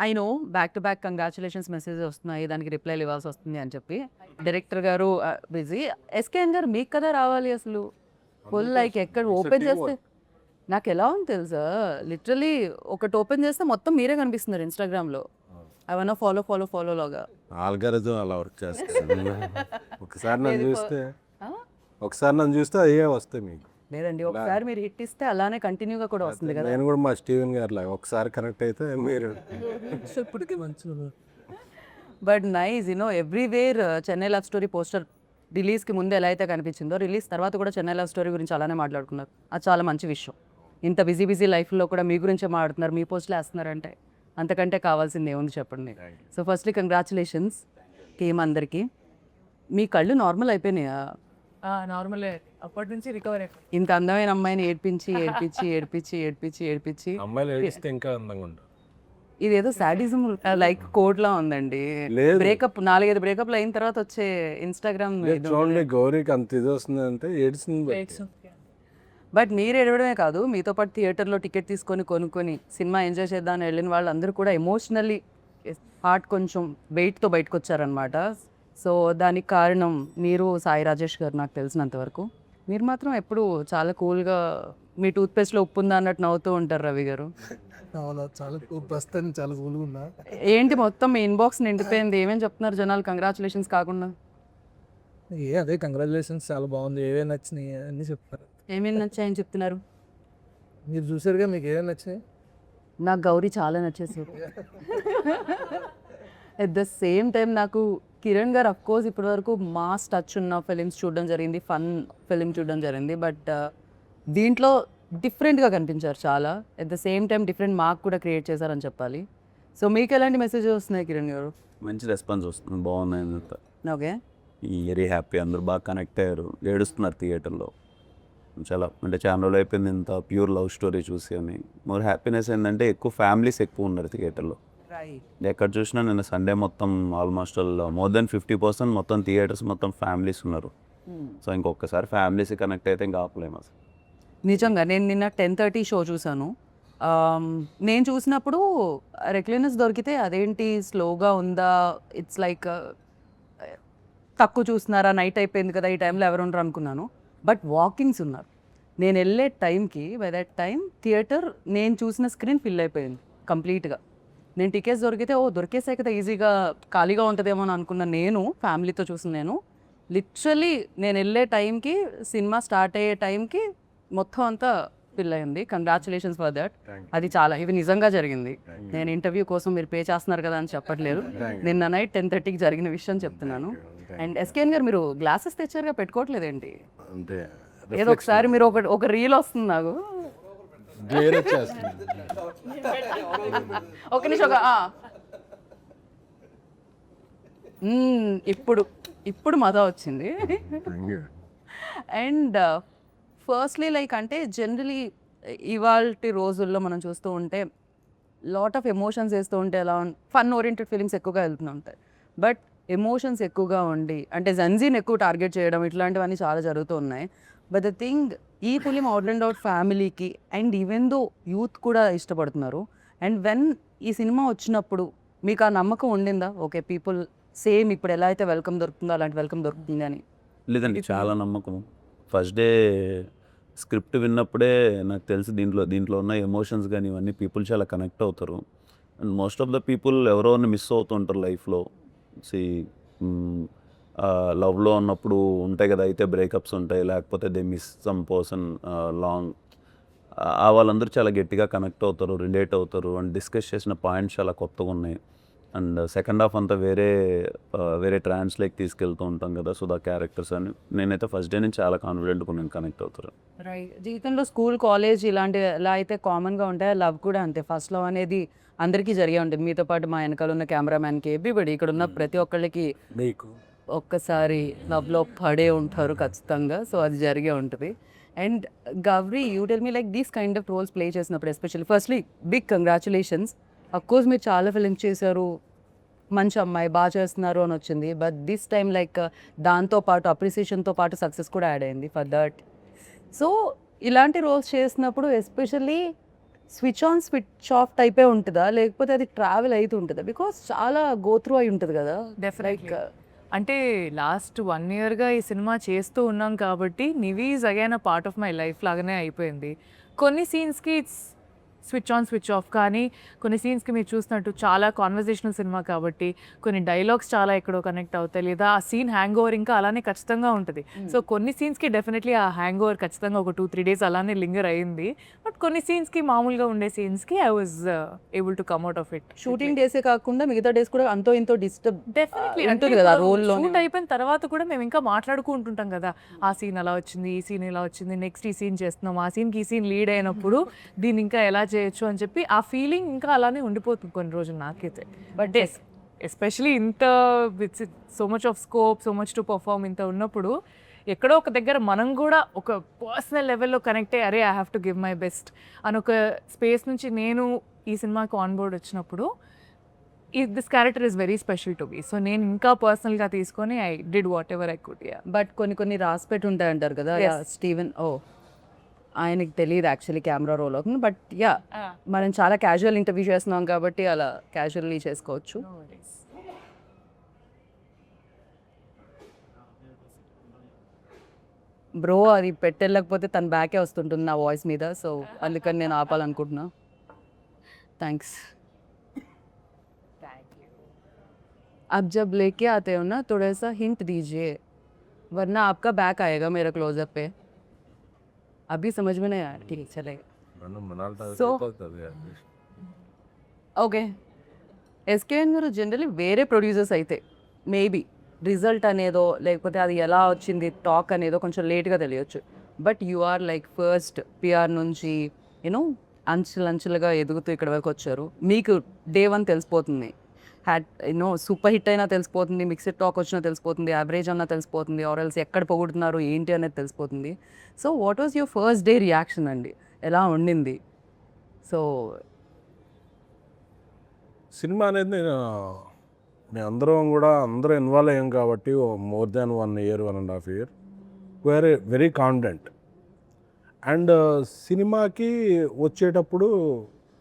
I know back to back congratulations message వస్తున్నాయి, దానికి రిప్లైలు ఇవ్వాల్సి వస్తుంది అని చెప్పి డైరెక్టర్ గారు బిజీ. ఎస్కేఎన్ గారు మీకు కదా రావాలి అసలు. ఫుల్ లైక్ ఎక్కడ ఓపెన్ చేస్తే నాకు ఎలా ఉంది తెలుసా, లిటరలీ ఒకటి ఓపెన్ చేస్తే మొత్తం మీరే కనిపిస్తున్నారు ఇన్స్టాగ్రామ్లో. అవన్నా ఫాలో ఫాలో ఫాలో లాగా ఆల్గారిథం అలా వర్క్ చేస్తాను. ఒకసారి నన్ను చూస్తే అయ్యే వస్తాయి మీకు. లేదండి, ఒకసారి మీరు హిట్ ఇస్తే అలానే కంటిన్యూగా కూడా వస్తుంది కదా. నేను కూడా మా స్టీవెన్ గారు లాగా ఒకసారి కనెక్ట్ అయితే మీరు ఇప్పటికీ మంచిగా. But nice everywhere Chennai love story poster రిలీజ్కి ముందు ఎలా అయితే కనిపించిందో, రిలీజ్ తర్వాత కూడా చెన్నై లవ్ స్టోరీ గురించి అలానే మాట్లాడుకున్నారు. అది చాలా మంచి విషయం. ఇంత బిజీ లైఫ్లో కూడా మీ గురించే మాట్లాడుతున్నారు, మీ పోస్టులు వేస్తున్నారంటే అంతకంటే కావాల్సింది ఏముంది చెప్పండి. సో ఫస్ట్లీ కంగ్రాచులేషన్స్ టీమ్ అందరికీ. మీ కళ్ళు నార్మల్ అయిపోయినాయా? నార్మలే, అప్పటి నుంచి రికవర్ అయిపోయి. ఇంత అందమైన అమ్మాయిని ఏడ్పించి ఏడ్పించి ఏడ్పించి ఏడ్పించి ఏడ్పించి అమ్మాయిలు ఏడిస్తే ఇంకా అందంగా ఉంటారు. ఇదేదో సాడిజం లైక్ కోడ్లా ఉందండి. బ్రేకప్ 4-5 బ్రేకప్లు అయిన తర్వాత వచ్చే ఇన్స్టాగ్రామ్. చూడండి, గౌరీకి అంత ఇది వస్తుంది అంటే ఏడ్చింది. బట్ మీరు ఏడవడమే కాదు, మీతో పాటు థియేటర్లో టికెట్ తీసుకొని కొనుక్కొని సినిమా ఎంజాయ్ చేద్దామని వెళ్ళిన వాళ్ళందరూ కూడా ఎమోషనల్లీ హార్ట్ కొంచెం వెయిట్తో బయటకు వచ్చారనమాట. సో దానికి కారణం మీరు, సాయి రాజేష్ గారు. నాకు తెలిసినంతవరకు మీరు మాత్రం ఎప్పుడు చాలా కూల్గా మీ టూత్పేస్ట్లో ఉప్పు ఉందా అన్నట్టు నవ్వుతూ ఉంటారు రవి గారు. చాలా ప్రస్తుతానికి చాలా కూల్గా ఉన్నా. ఏంటి మొత్తం మీ ఇన్బాక్స్ నిండిపోయింది, ఏమేమి చెప్తున్నారు జనాలు కంగ్రాచులేషన్స్ కాకుండా? అదే కంగ్రాచులేషన్స్, చాలా బాగుంది, ఏమేమి నచ్చినాయి అన్నీ చెప్తారు. ఏమేమి నచ్చాయని చెప్తున్నారు? మీరు చూసారుగా, మీకు ఏమేమి నచ్చినాయి? నాకు గౌరీ చాలా నచ్చేసారు. ఎట్ ద సేమ్ టైం నాకు కిరణ్ గారు అఫ్కోర్స్ ఇప్పటివరకు మాస్ టచ్ ఉన్న ఫిలిమ్స్ చూడడం జరిగింది, ఫన్ ఫిలిం చూడడం జరిగింది. బట్ దీంట్లో డిఫరెంట్గా కనిపించారు చాలా. At the same time different mark కూడా క్రియేట్ చేశారని చెప్పాలి. సో మీకు ఎలాంటి మెసేజెస్ వస్తున్నాయి కిరణ్ గారు? మంచి రెస్పాన్స్ వస్తుంది, బాగున్నాయి అంతా. ఓకే, వెరీ హ్యాపీ, అందరూ బాగా కనెక్ట్ అయ్యారు, ఏడుస్తున్నారు థియేటర్లో. చాలా అంటే చాలా రోజులు అయిపోయింది ఇంత ప్యూర్ లవ్ స్టోరీ చూసి అని. మోర్ హ్యాపీనెస్ ఏంటంటే ఎక్కువ ఫ్యామిలీస్ ఎక్కువ ఉన్నారు థియేటర్లో. ఎక్కడ చూసినా నిన్న సండే మొత్తం ఆల్మోస్ట్ మోర్ దెన్ 50% మొత్తం థియేటర్స్ మొత్తం ఫ్యామిలీస్ ఉన్నారు. సో ఇంకొకసారి ఫ్యామిలీస్ కనెక్ట్ అయితే ఇంకా ఆపలేము అసలు. నిజంగా నేను నిన్న 10:30 షో చూసాను. నేను చూసినప్పుడు రెక్లెనెస్ దొరికితే అదేంటి స్లోగా ఉందా, ఇట్స్ లైక్ తక్కువ చూస్తున్నారా, నైట్ అయిపోయింది కదా ఈ టైంలో ఎవరు ఉండరు అనుకున్నాను. బట్ వాకింగ్స్ ఉన్నారు. నేను వెళ్ళే టైంకి బై దట్ టైం థియేటర్ నేను చూసిన స్క్రీన్ ఫిల్ అయిపోయింది కంప్లీట్గా. నేను టికెట్స్ దొరికితే దొరికేసాయి కదా ఈజీగా ఖాళీగా ఉంటుందేమో అని అనుకున్న నేను, ఫ్యామిలీతో చూసిన నేను, లిటరలీ నేను వెళ్ళే టైంకి సినిమా స్టార్ట్ అయ్యే టైంకి మొత్తం అంతా ఫిల్ అయింది. Congratulations for that. అది చాలా, ఇది నిజంగా జరిగింది. నేను ఇంటర్వ్యూ కోసం మీరు పే చేస్తున్నారు కదా అని చెప్పట్లేదు, నిన్న నైట్ 10:30కి జరిగిన విషయం చెప్తున్నాను. అండ్ ఎస్కేఎన్ గారు మీరు గ్లాసెస్ తెచ్చారుగా, పెట్టుకోవట్లేదేంటి? అంటే ఏదో ఒకసారి మీరు ఒక రీల్ వస్తుంది నాకు, ఒక నిమిషం. ఇప్పుడు మజా వచ్చింది. అండ్ ఫస్ట్లీ లైక్ అంటే జనరలీ ఇవాల్టి రోజుల్లో మనం చూస్తూ ఉంటే లాట్ ఆఫ్ ఎమోషన్స్ వేస్తూ ఉంటే ఎలా ఫన్ ఓరియంటెడ్ ఫిలిమ్స్ ఎక్కువగా వెళ్తూ ఉంటాయి. బట్ ఎమోషన్స్ ఎక్కువగా ఉండి అంటే జెన్జీని ఎక్కువ టార్గెట్ చేయడం ఇట్లాంటివన్నీ చాలా జరుగుతూ ఉన్నాయి. బట్ ద థింగ్, ఈ ఫిలిం అవుట్ అండ్ అవుట్ ఫ్యామిలీకి అండ్ ఈవెన్ దో యూత్ కూడా ఇష్టపడుతున్నారు. అండ్ వెన్ ఈ సినిమా వచ్చినప్పుడు మీకు ఆ నమ్మకం ఉండిందా, ఓకే పీపుల్ సేమ్ ఇప్పుడు ఎలా అయితే వెల్కమ్ దొరుకుతుందో అలాంటి వెల్కమ్ దొరుకుతుంది అని? లేదండి, చాలా నమ్మకం. ఫస్ట్ డే స్క్రిప్ట్ విన్నప్పుడే నాకు తెలిసి దీంట్లో ఉన్న ఎమోషన్స్ కానీ ఇవన్నీ పీపుల్ చాలా కనెక్ట్ అవుతారు. And most of the people ఎవరో మిస్ అవుతుంటారు లైఫ్లో. లవ్లో ఉన్నప్పుడు ఉంటాయి కదా, అయితే బ్రేకప్స్ ఉంటాయి, లేకపోతే they miss some person long. వాళ్ళందరూ చాలా గట్టిగా కనెక్ట్ అవుతారు, రిలేట్ అవుతారు. అండ్ డిస్కస్ చేసిన పాయింట్స్ చాలా కొత్తగా ఉన్నాయి. అండ్ సెకండ్ హాఫ్ అంతా వేరే ట్రాన్స్లోకి తీసుకెళ్తూ ఉంటాం కదా, సో ద క్యారెక్టర్స్ అని నేనైతే ఫస్ట్ డే నుంచి చాలా కాన్ఫిడెంట్గా నేను కనెక్ట్ అవుతారు. రైట్. జీవితంలో స్కూల్ కాలేజ్ ఇలాంటివి ఎలా అయితే కామన్గా ఉంటాయో లవ్ కూడా అంతే. ఫస్ట్ లవ్ అనేది అందరికీ జరిగే ఉంటుంది. మీతో పాటు మా వెనకాల ఉన్న కెమెరామ్యాన్కి, ఎవ్రీబడి ఇక్కడ ఉన్న ప్రతి ఒక్కళ్ళకి నీకు ఒక్కసారి లవ్లో పడే ఉంటారు ఖచ్చితంగా. సో అది జరిగే ఉంటుంది. And Gauri, you tell me like these kind of roles play చేసినప్పుడు especially firstly big congratulations. Of course మీరు చాలా ఫిలిమ్స్ చేశారు, మంచి అమ్మాయి బాగా చేస్తున్నారు అని వచ్చింది. బట్ దిస్ టైమ్ లైక్ దాంతోపాటు అప్రిసియేషన్తో పాటు సక్సెస్ కూడా యాడ్ అయింది ఫర్ దట్. సో ఇలాంటి రోల్స్ చేసినప్పుడు especially switch on switch off టైపే ఉంటుందా, లేకపోతే అది ట్రావెల్ అవుతూ ఉంటుందా? బికాస్ చాలా గో త్రూ అయి ఉంటుంది కదా. డెఫినెట్లీ. అంటే లాస్ట్ 1 ఇయర్గా ఈ సినిమా చేస్తూ ఉన్నాం కాబట్టి నివి is again a part of my life లాగానే అయిపోయింది. కొన్ని సీన్స్కి it's switch on switch off, కానీ కొన్ని సీన్స్కి మీరు చూసినట్టు చాలా కాన్వర్జేషనల్ సినిమా కాబట్టి కొన్ని డైలాగ్స్ చాలా ఎక్కడో కనెక్ట్ అవుతాయి, లేదా ఆ సీన్ హ్యాంగ్ ఓవర్ ఇంకా అలానే ఖచ్చితంగా ఉంటుంది. సో కొన్ని సీన్స్కి డెఫినెట్లీ ఆ హ్యాంగ్ ఓవర్ ఖచ్చితంగా ఒక 2-3 డేస్ అలానే లింగర్ అయింది. బట్ కొన్ని సీన్స్కి మామూలుగా ఉండే సీన్స్కి I was able to come out of it. Shooting డేసే కాకుండా మిగతా డేస్ కూడా అంతో ఇంతో డిస్టర్బ్ డెఫినెట్లీ ఉంటుంది కదా రోల్లో. షూట్ అయిపోయిన తర్వాత కూడా మేము ఇంకా మాట్లాడుకుంటుంటాం కదా, ఆ సీన్ అలా వచ్చింది, ఈ సీన్ ఇలా వచ్చింది, నెక్స్ట్ ఈ సీన్ చేస్తున్నాం, ఆ సీన్కి ఈ సీన్ లీడ్ అయినప్పుడు దీన్ని ఇంకా ఎలా చేయొచ్చు అని చెప్పి ఆ ఫీలింగ్ ఇంకా అలానే ఉండిపోతుంది కొన్ని రోజులు నాకైతే. బట్ ఎస్పెషలీ ఇంత with so much of scope, so much to perform ఇంత ఉన్నప్పుడు ఎక్కడో ఒక దగ్గర మనం కూడా ఒక పర్సనల్ లెవెల్లో కనెక్ట్ అయ్యి అరే I have to give my best అని ఒక స్పేస్ నుంచి నేను ఈ సినిమాకి ఆన్ బోర్డ్ వచ్చినప్పుడు this character is very special to be. So నేను ఇంకా పర్సనల్గా తీసుకొని I did whatever I could. But కొన్ని రాసి పెట్టి ఉంటాయి అంటారు కదా స్టీవెన్. ఆయనకి తెలియదు యాక్చువల్లీ కెమెరా రోల్ అవుతుంది. బట్ మనం చాలా క్యాజువల్ ఇంటర్వ్యూ చేస్తున్నాం కాబట్టి అలా క్యాజువల్లీ చేసుకోవచ్చు. బ్రో అది పెట్టెళ్ళకపోతే తన బ్యాకే వస్తుంటుంది నా వాయిస్ మీద, సో అందుకని నేను ఆపాలనుకుంటున్నా. థ్యాంక్స్. अब जब लेके आते हो ना थोड़ा सा हिंट दीजिए, वरना आपका बैक आएगा मेरा क्लोजअप पे. अभी समझ में नहीं आया. ठीक है चलेगा. So- okay. ఎస్కేఎన్ గారు జనరలీ వేరే ప్రొడ్యూసర్స్ అయితే మేబీ రిజల్ట్ అనేదో లేకపోతే అది ఎలా వచ్చింది టాక్ అనేదో కొంచెం లేట్గా తెలియచ్చు. But you are like first PR నుంచి యూనో అంచెలంచెలుగా ఎదుగుతూ ఇక్కడ వరకు వచ్చారు. మీకు డే 1 తెలిసిపోతుంది, యూనో సూపర్ హిట్ అయినా తెలిసిపోతుంది, మిక్స్డ్ టాక్ వచ్చినా తెలిసిపోతుంది, యావరేజ్ అన్నా తెలిసిపోతుంది, ఆర్ఎల్స్ ఎక్కడ పొగుడుతున్నారు ఏంటి అనేది తెలిసిపోతుంది. So what was your first day reaction అండి, ఎలా ఉండింది? సో సినిమా అనేది నేను అందరూ ఇన్వాల్వ్ అయ్యాం కాబట్టి more than 1 year 1.5 year we're very confident. And సినిమాకి వచ్చేటప్పుడు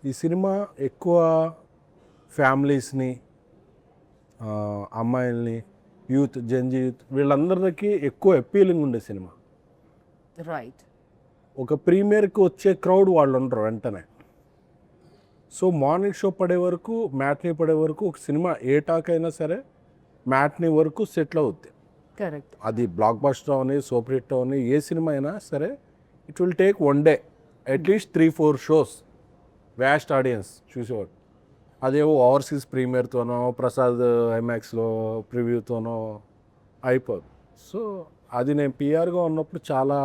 ఈ సినిమా ఎక్కువ ఫ్యామిలీస్ని, అమ్మాయిల్ని, యూత్, జెన్జీ యూత్ వీళ్ళందరికీ ఎక్కువ అపీలింగ్ ఉండే సినిమా. రైట్. ఒక ప్రీమియర్కి వచ్చే క్రౌడ్ వాళ్ళు ఉండరు వెంటనే. సో మార్నింగ్ షో పడే వరకు, మ్యాట్నీ పడే వరకు ఒక సినిమా ఏ టాక్ అయినా సరే మ్యాట్నీ వరకు సెటిల్ అవుద్ది. కరెక్ట్. అది బ్లాక్ బస్టర్ అవని, సూపర్ హిట్ అవని, ఏ సినిమా అయినా సరే it will take 1 day at least 3-4 shows vast audience చూసేవాడు. అదేవో ఓవర్సీస్ ప్రీమియర్తోనో ప్రసాద్ ఐమాక్స్లో ప్రివ్యూతోనో అయిపోదు. సో అది నేను పిఆర్గా ఉన్నప్పుడు చాలా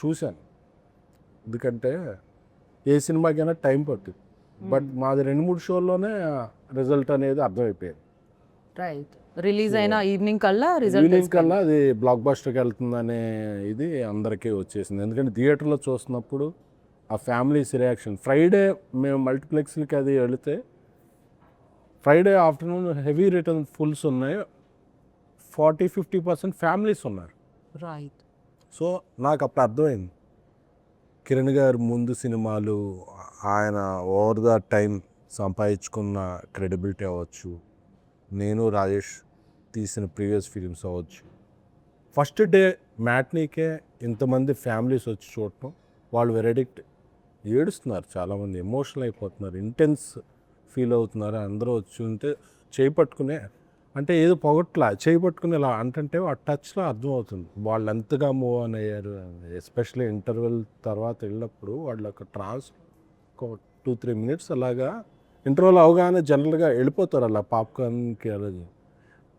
చూశాను. ఎందుకంటే ఏ సినిమాకైనా టైం పట్టుద్ది. బట్ మాది 2-3 షోల్లోనే రిజల్ట్ అనేది అర్థమైపోయింది. రైట్. రిలీజ్ అయిన ఈవినింగ్ కల్లా రిజల్ట్ ఈవినింగ్ కల్లా అది బ్లాక్ బస్టర్కి వెళ్తుందనే ఇది అందరికీ వచ్చేసింది. ఎందుకంటే థియేటర్లో చూస్తున్నప్పుడు ఆ ఫ్యామిలీస్ రియాక్షన్, ఫ్రైడే మేము మల్టీప్లెక్స్లకి అది వెళితే Friday afternoon heavy return fulls ఉన్నాయి, 40-50% ఫ్యామిలీస్ ఉన్నారు. రైట్. సో నాకు అప్పుడు అర్థమైంది కిరణ్ గారు ముందు సినిమాలు, ఆయన ఓవర్ ద టైం సంపాదించుకున్న క్రెడిబిలిటీ అవ్వచ్చు, నేను రాజేష్ తీసిన ప్రీవియస్ ఫిలిమ్స్ అవ్వచ్చు, ఫస్ట్ డే మ్యాట్నీకే ఇంతమంది ఫ్యామిలీస్ వచ్చి చూడటం, వాళ్ళు వెరెడిక్ట్ ఏడుస్తున్నారు, చాలామంది ఎమోషనల్ అయిపోతున్నారు, ఇంటెన్స్ ఫీల్ అవుతున్నారు. అందరూ వచ్చి ఉంటే చేయి పట్టుకునే, అంటే ఏదో పొగట్లా చేయి పట్టుకుని ఇలా అంటే ఆ టచ్లో అర్థమవుతుంది వాళ్ళు ఎంతగా మూవ్ ఆన్ అయ్యారు. ఎస్పెషల్లీ ఇంటర్వెల్ తర్వాత వెళ్ళినప్పుడు వాళ్ళు ఒక ఒక 2-3 minutes అలాగా ఇంటర్వెల్ అవగానే జనరల్గా వెళ్ళిపోతారు అలా పాప్కార్న్కి. అలాగే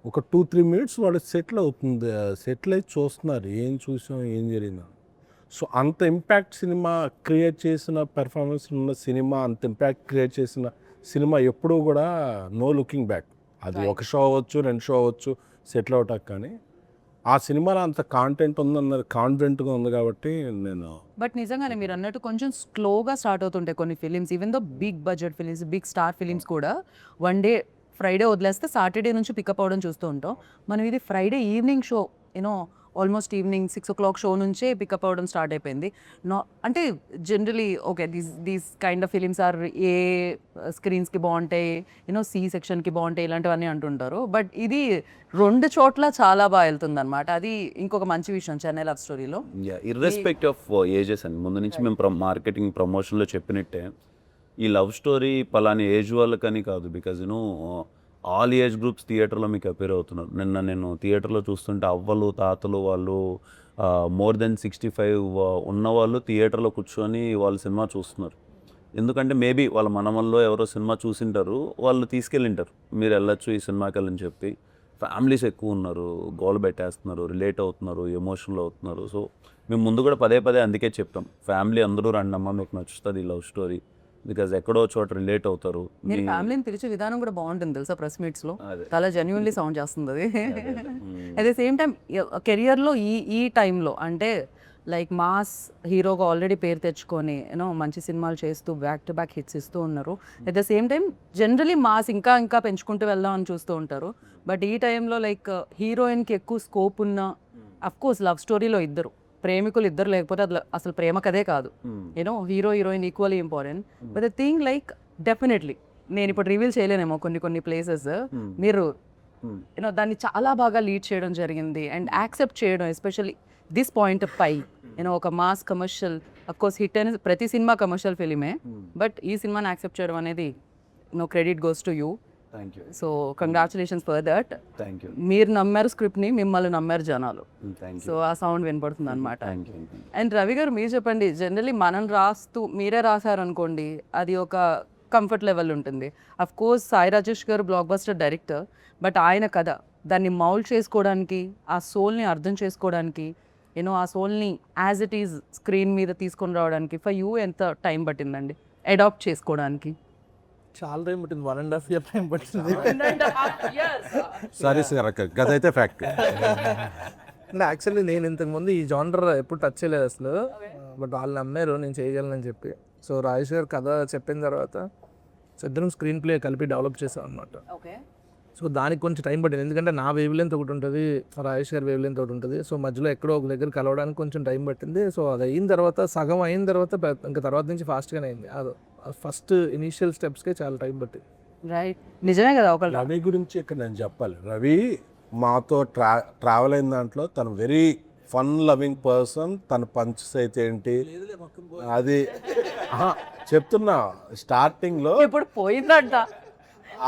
ఒక 2-3 minutes వాళ్ళు సెటిల్ అవుతుంది, సెటిల్ అయి చూస్తున్నారు ఏం చూసాం ఏం జరిగిందా. సో అంత ఇంపాక్ట్ సినిమా క్రియేట్ చేసిన పెర్ఫార్మెన్స్ ఉన్న సినిమా, అంత ఇంపాక్ట్ క్రియేట్ చేసిన సినిమా ఎప్పుడూ కూడా నో లుకింగ్ బ్యాక్. అది ఒక షో అవ్వచ్చు, 2 షో అవ్వచ్చు, సెటిల్ అవటానికి. కానీ ఆ సినిమాలో అంత కాంటెంట్ ఉందన్నది కాన్ఫిడెంట్గా ఉంది కాబట్టి నేను. బట్ నిజంగానే మీరు అన్నట్టు కొంచెం స్లోగా స్టార్ట్ అవుతుంటాయి కొన్ని films, even though big budget films, big star films కూడా వన్ డే ఫ్రైడే వదిలేస్తే సాటర్డే నుంచి పికప్ అవ్వడం చూస్తూ ఉంటాం. మనం ఇది Friday evening show you know almost evening 6 o'clock show నుంచే పికప్ అవ్వడం స్టార్ట్ అయిపోయింది. అంటే generally okay these kind of films are A స్క్రీన్స్కి బాగుంటాయి, సి సెక్షన్కి బాగుంటాయి ఇలాంటివన్నీ అంటుంటారు. బట్ ఇది 2 చోట్ల చాలా బాగా వెళ్తుంది అనమాట. అది ఇంకొక మంచి విషయం చెన్నై లవ్ స్టోరీలో. ఇర్రెస్పెక్ట్ ఆఫ్ ఏజెస్ అండి, ముందు నుంచి మేము మార్కెటింగ్ ప్రమోషన్లో చెప్పినట్టే ఈ లవ్ స్టోరీ పలాని ఏజ్ వాళ్ళకని కాదు, బికాజ్ ఆల్ ఏజ్ గ్రూప్స్ థియేటర్లో మీకు అపేర్ అవుతున్నారు. నిన్న నేను థియేటర్లో చూస్తుంటే అవ్వలు తాతలు వాళ్ళు మోర్ దెన్ 65 ఉన్నవాళ్ళు థియేటర్లో కూర్చొని వాళ్ళు సినిమా చూస్తున్నారు. ఎందుకంటే మేబీ వాళ్ళ మనమల్లో ఎవరో సినిమా చూసింటారు, వాళ్ళు తీసుకెళ్ళింటారు మీరు వెళ్ళొచ్చు ఈ సినిమాకి వెళ్ళని చెప్పి. ఫ్యామిలీస్ ఎక్కువ ఉన్నారు, గోల పెట్టేస్తున్నారు, రిలేట్ అవుతున్నారు, ఎమోషనల్ అవుతున్నారు. సో మేము ముందు కూడా పదే అందుకే చెప్తాం, ఫ్యామిలీ అందరూ రండమ్మా మీకు నచ్చుతుంది ఈ లవ్ స్టోరీ, బికాజ్ ఎక్కడో చోట రిలేట్ అవుతారు. మీరు ఫ్యామిలీని పిలిచే విధానం కూడా బాగుంటుంది తెలుసా, ప్రెస్ మీట్స్లో అదే. చాలా జెన్యున్లీ సౌండ్ చేస్తుంది అది. అట్ ద సేమ్ టైం కెరియర్లో ఈ టైంలో అంటే లైక్ మాస్ హీరోగా ఆల్రెడీ పేరు తెచ్చుకొని మంచి సినిమాలు చేస్తూ బ్యాక్ టు బ్యాక్ హిట్స్ ఇస్తూ ఉన్నారు. At the same time generally mass ఇంకా పెంచుకుంటూ వెళ్దాం అని చూస్తూ ఉంటారు. బట్ ఈ టైంలో లైక్ హీరోయిన్కి ఎక్కువ స్కోప్ ఉన్న, అఫ్ కోర్స్ లవ్ స్టోరీలో ఇద్దరు ప్రేమికులు ఇద్దరు లేకపోతే అది అసలు ప్రేమ కదే కాదు. Hero heroine equally important. But the thing like definitely నేను ఇప్పుడు రివీల్ చేయలేనేమో కొన్ని ప్లేసెస్, మీరు దాన్ని చాలా బాగా లీడ్ చేయడం జరిగింది అండ్ యాక్సెప్ట్ చేయడం, ఎస్పెషల్లీ దిస్ పాయింట్ పై ఒక mass commercial, of course hit అనేది ప్రతి సినిమా కమర్షియల్ ఫిలిమే, బట్ ఈ సినిమాని యాక్సెప్ట్ చేయడం అనేది credit goes to you. Thank you. So congratulations for that. Thank you. మీరు నమ్మారు స్క్రిప్ట్ని, మిమ్మల్ని నమ్మారు జనాలు. థ్యాంక్ సో ఆ సౌండ్ వినపడుతుంది అనమాట. Thank you. అండ్ రవి గారు మీరు చెప్పండి, జనరలీ మనం రాస్తూ మీరే రాశారనుకోండి అది ఒక కంఫర్ట్ లెవెల్ ఉంటుంది. అఫ్ కోర్స్ సాయి రాజేష్ గారు బ్లాక్ బస్టర్ డైరెక్టర్, బట్ ఆయన కథ దాన్ని మౌల్డ్ చేసుకోవడానికి, ఆ సోల్ని అర్థం చేసుకోవడానికి, ఆ సోల్ని యాజ్ ఇట్ ఈజ్ స్క్రీన్ మీద తీసుకొని రావడానికి ఫర్ యూ ఎంత టైం పట్టిందండి అడాప్ట్ చేసుకోవడానికి? చాలా టైం పట్టింది, 1.5 year టైం పట్టింది. సరే సార్, గదైతే ఫ్యాక్ట్. అంటే యాక్చువల్లీ నేను ఇంతకుముందు ఈ జానర్ ఎప్పుడు టచ్ చేయలేదు అసలు, బట్ వాళ్ళు నమ్మారు నేను చేయగలనని చెప్పి. సో రాజేష్ గారు కథ చెప్పిన తర్వాత సో ఇద్దరం స్క్రీన్ ప్లే కలిపి డెవలప్ చేసాం అనమాట. సో దానికి కొంచెం టైం పట్టింది, ఎందుకంటే నా వేవ్ లెంత్ ఒకటి ఉంటుంది, రాజేష్ గారి వేవ్ లెంత్ ఒకటి ఉంటుంది. సో మధ్యలో ఎక్కడో ఒక దగ్గర కలవడానికి కొంచెం టైం పట్టింది. సో అది అయిన తర్వాత, సగం అయిన తర్వాత ఇంకా తర్వాత నుంచి ఫాస్ట్గానే అయింది. అది ఫస్ట్ ఇనీషియల్ స్టెప్స్కే చాలా టైం పట్టింది. రైట్, నిజమే కదా. ఒక రవి గురించి ఇక్కడ నేను చెప్పాలి. రవి మాతో ట్రావెల్ అయిన దాంట్లో తను వెరీ ఫన్ లవింగ్ పర్సన్. తన పంచెస్ అయితే ఏంటి అది చెప్తున్నా స్టార్టింగ్లో ఇప్పుడు పోయిందంట,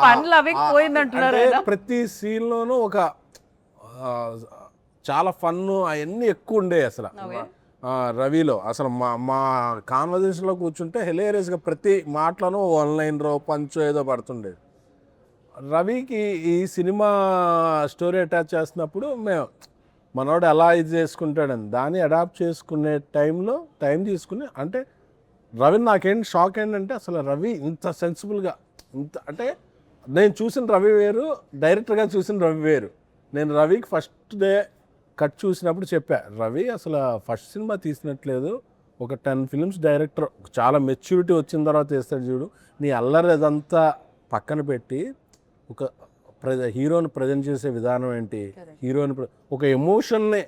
ఫన్ లవింగ్ పోయిందంటున్నారు. అంటే ప్రతి సీన్లోనూ ఒక చాలా ఫన్ అవన్నీ ఎక్కువ ఉండే అసలు రవిలో. అసలు మా కాన్వర్జేషన్లో కూర్చుంటే హిలేరియస్గా ప్రతి మాటలోనూ 1-liner పంచో ఏదో పడుతుండేది. రవికి ఈ సినిమా స్టోరీ అటాచ్ చేస్తున్నప్పుడు మేము మనోడు ఎలా ఇది చేసుకుంటాడని దాన్ని అడాప్ట్ చేసుకునే టైంలో టైం తీసుకుని, అంటే రవి నాకేంటి షాక్ ఏంటంటే అసలు రవి ఇంత సెన్సిబుల్గా, ఇంత అంటే నేను చూసిన రవి వేరు, డైరెక్టర్గా చూసిన రవి వేరు. నేను రవికి ఫస్ట్ డే కట్ చూసినప్పుడు చెప్పా, రవి అసలు ఫస్ట్ సినిమా తీసినట్లేదు, ఒక 10 films డైరెక్టర్ చాలా మెచ్యూరిటీ వచ్చిన తర్వాత వేస్తాడు చూడు, నీ అల్లరి అదంతా పక్కన పెట్టి ఒక హీరోని ప్రజెంట్ చేసే విధానం ఏంటి, హీరోని ఒక ఎమోషన్ని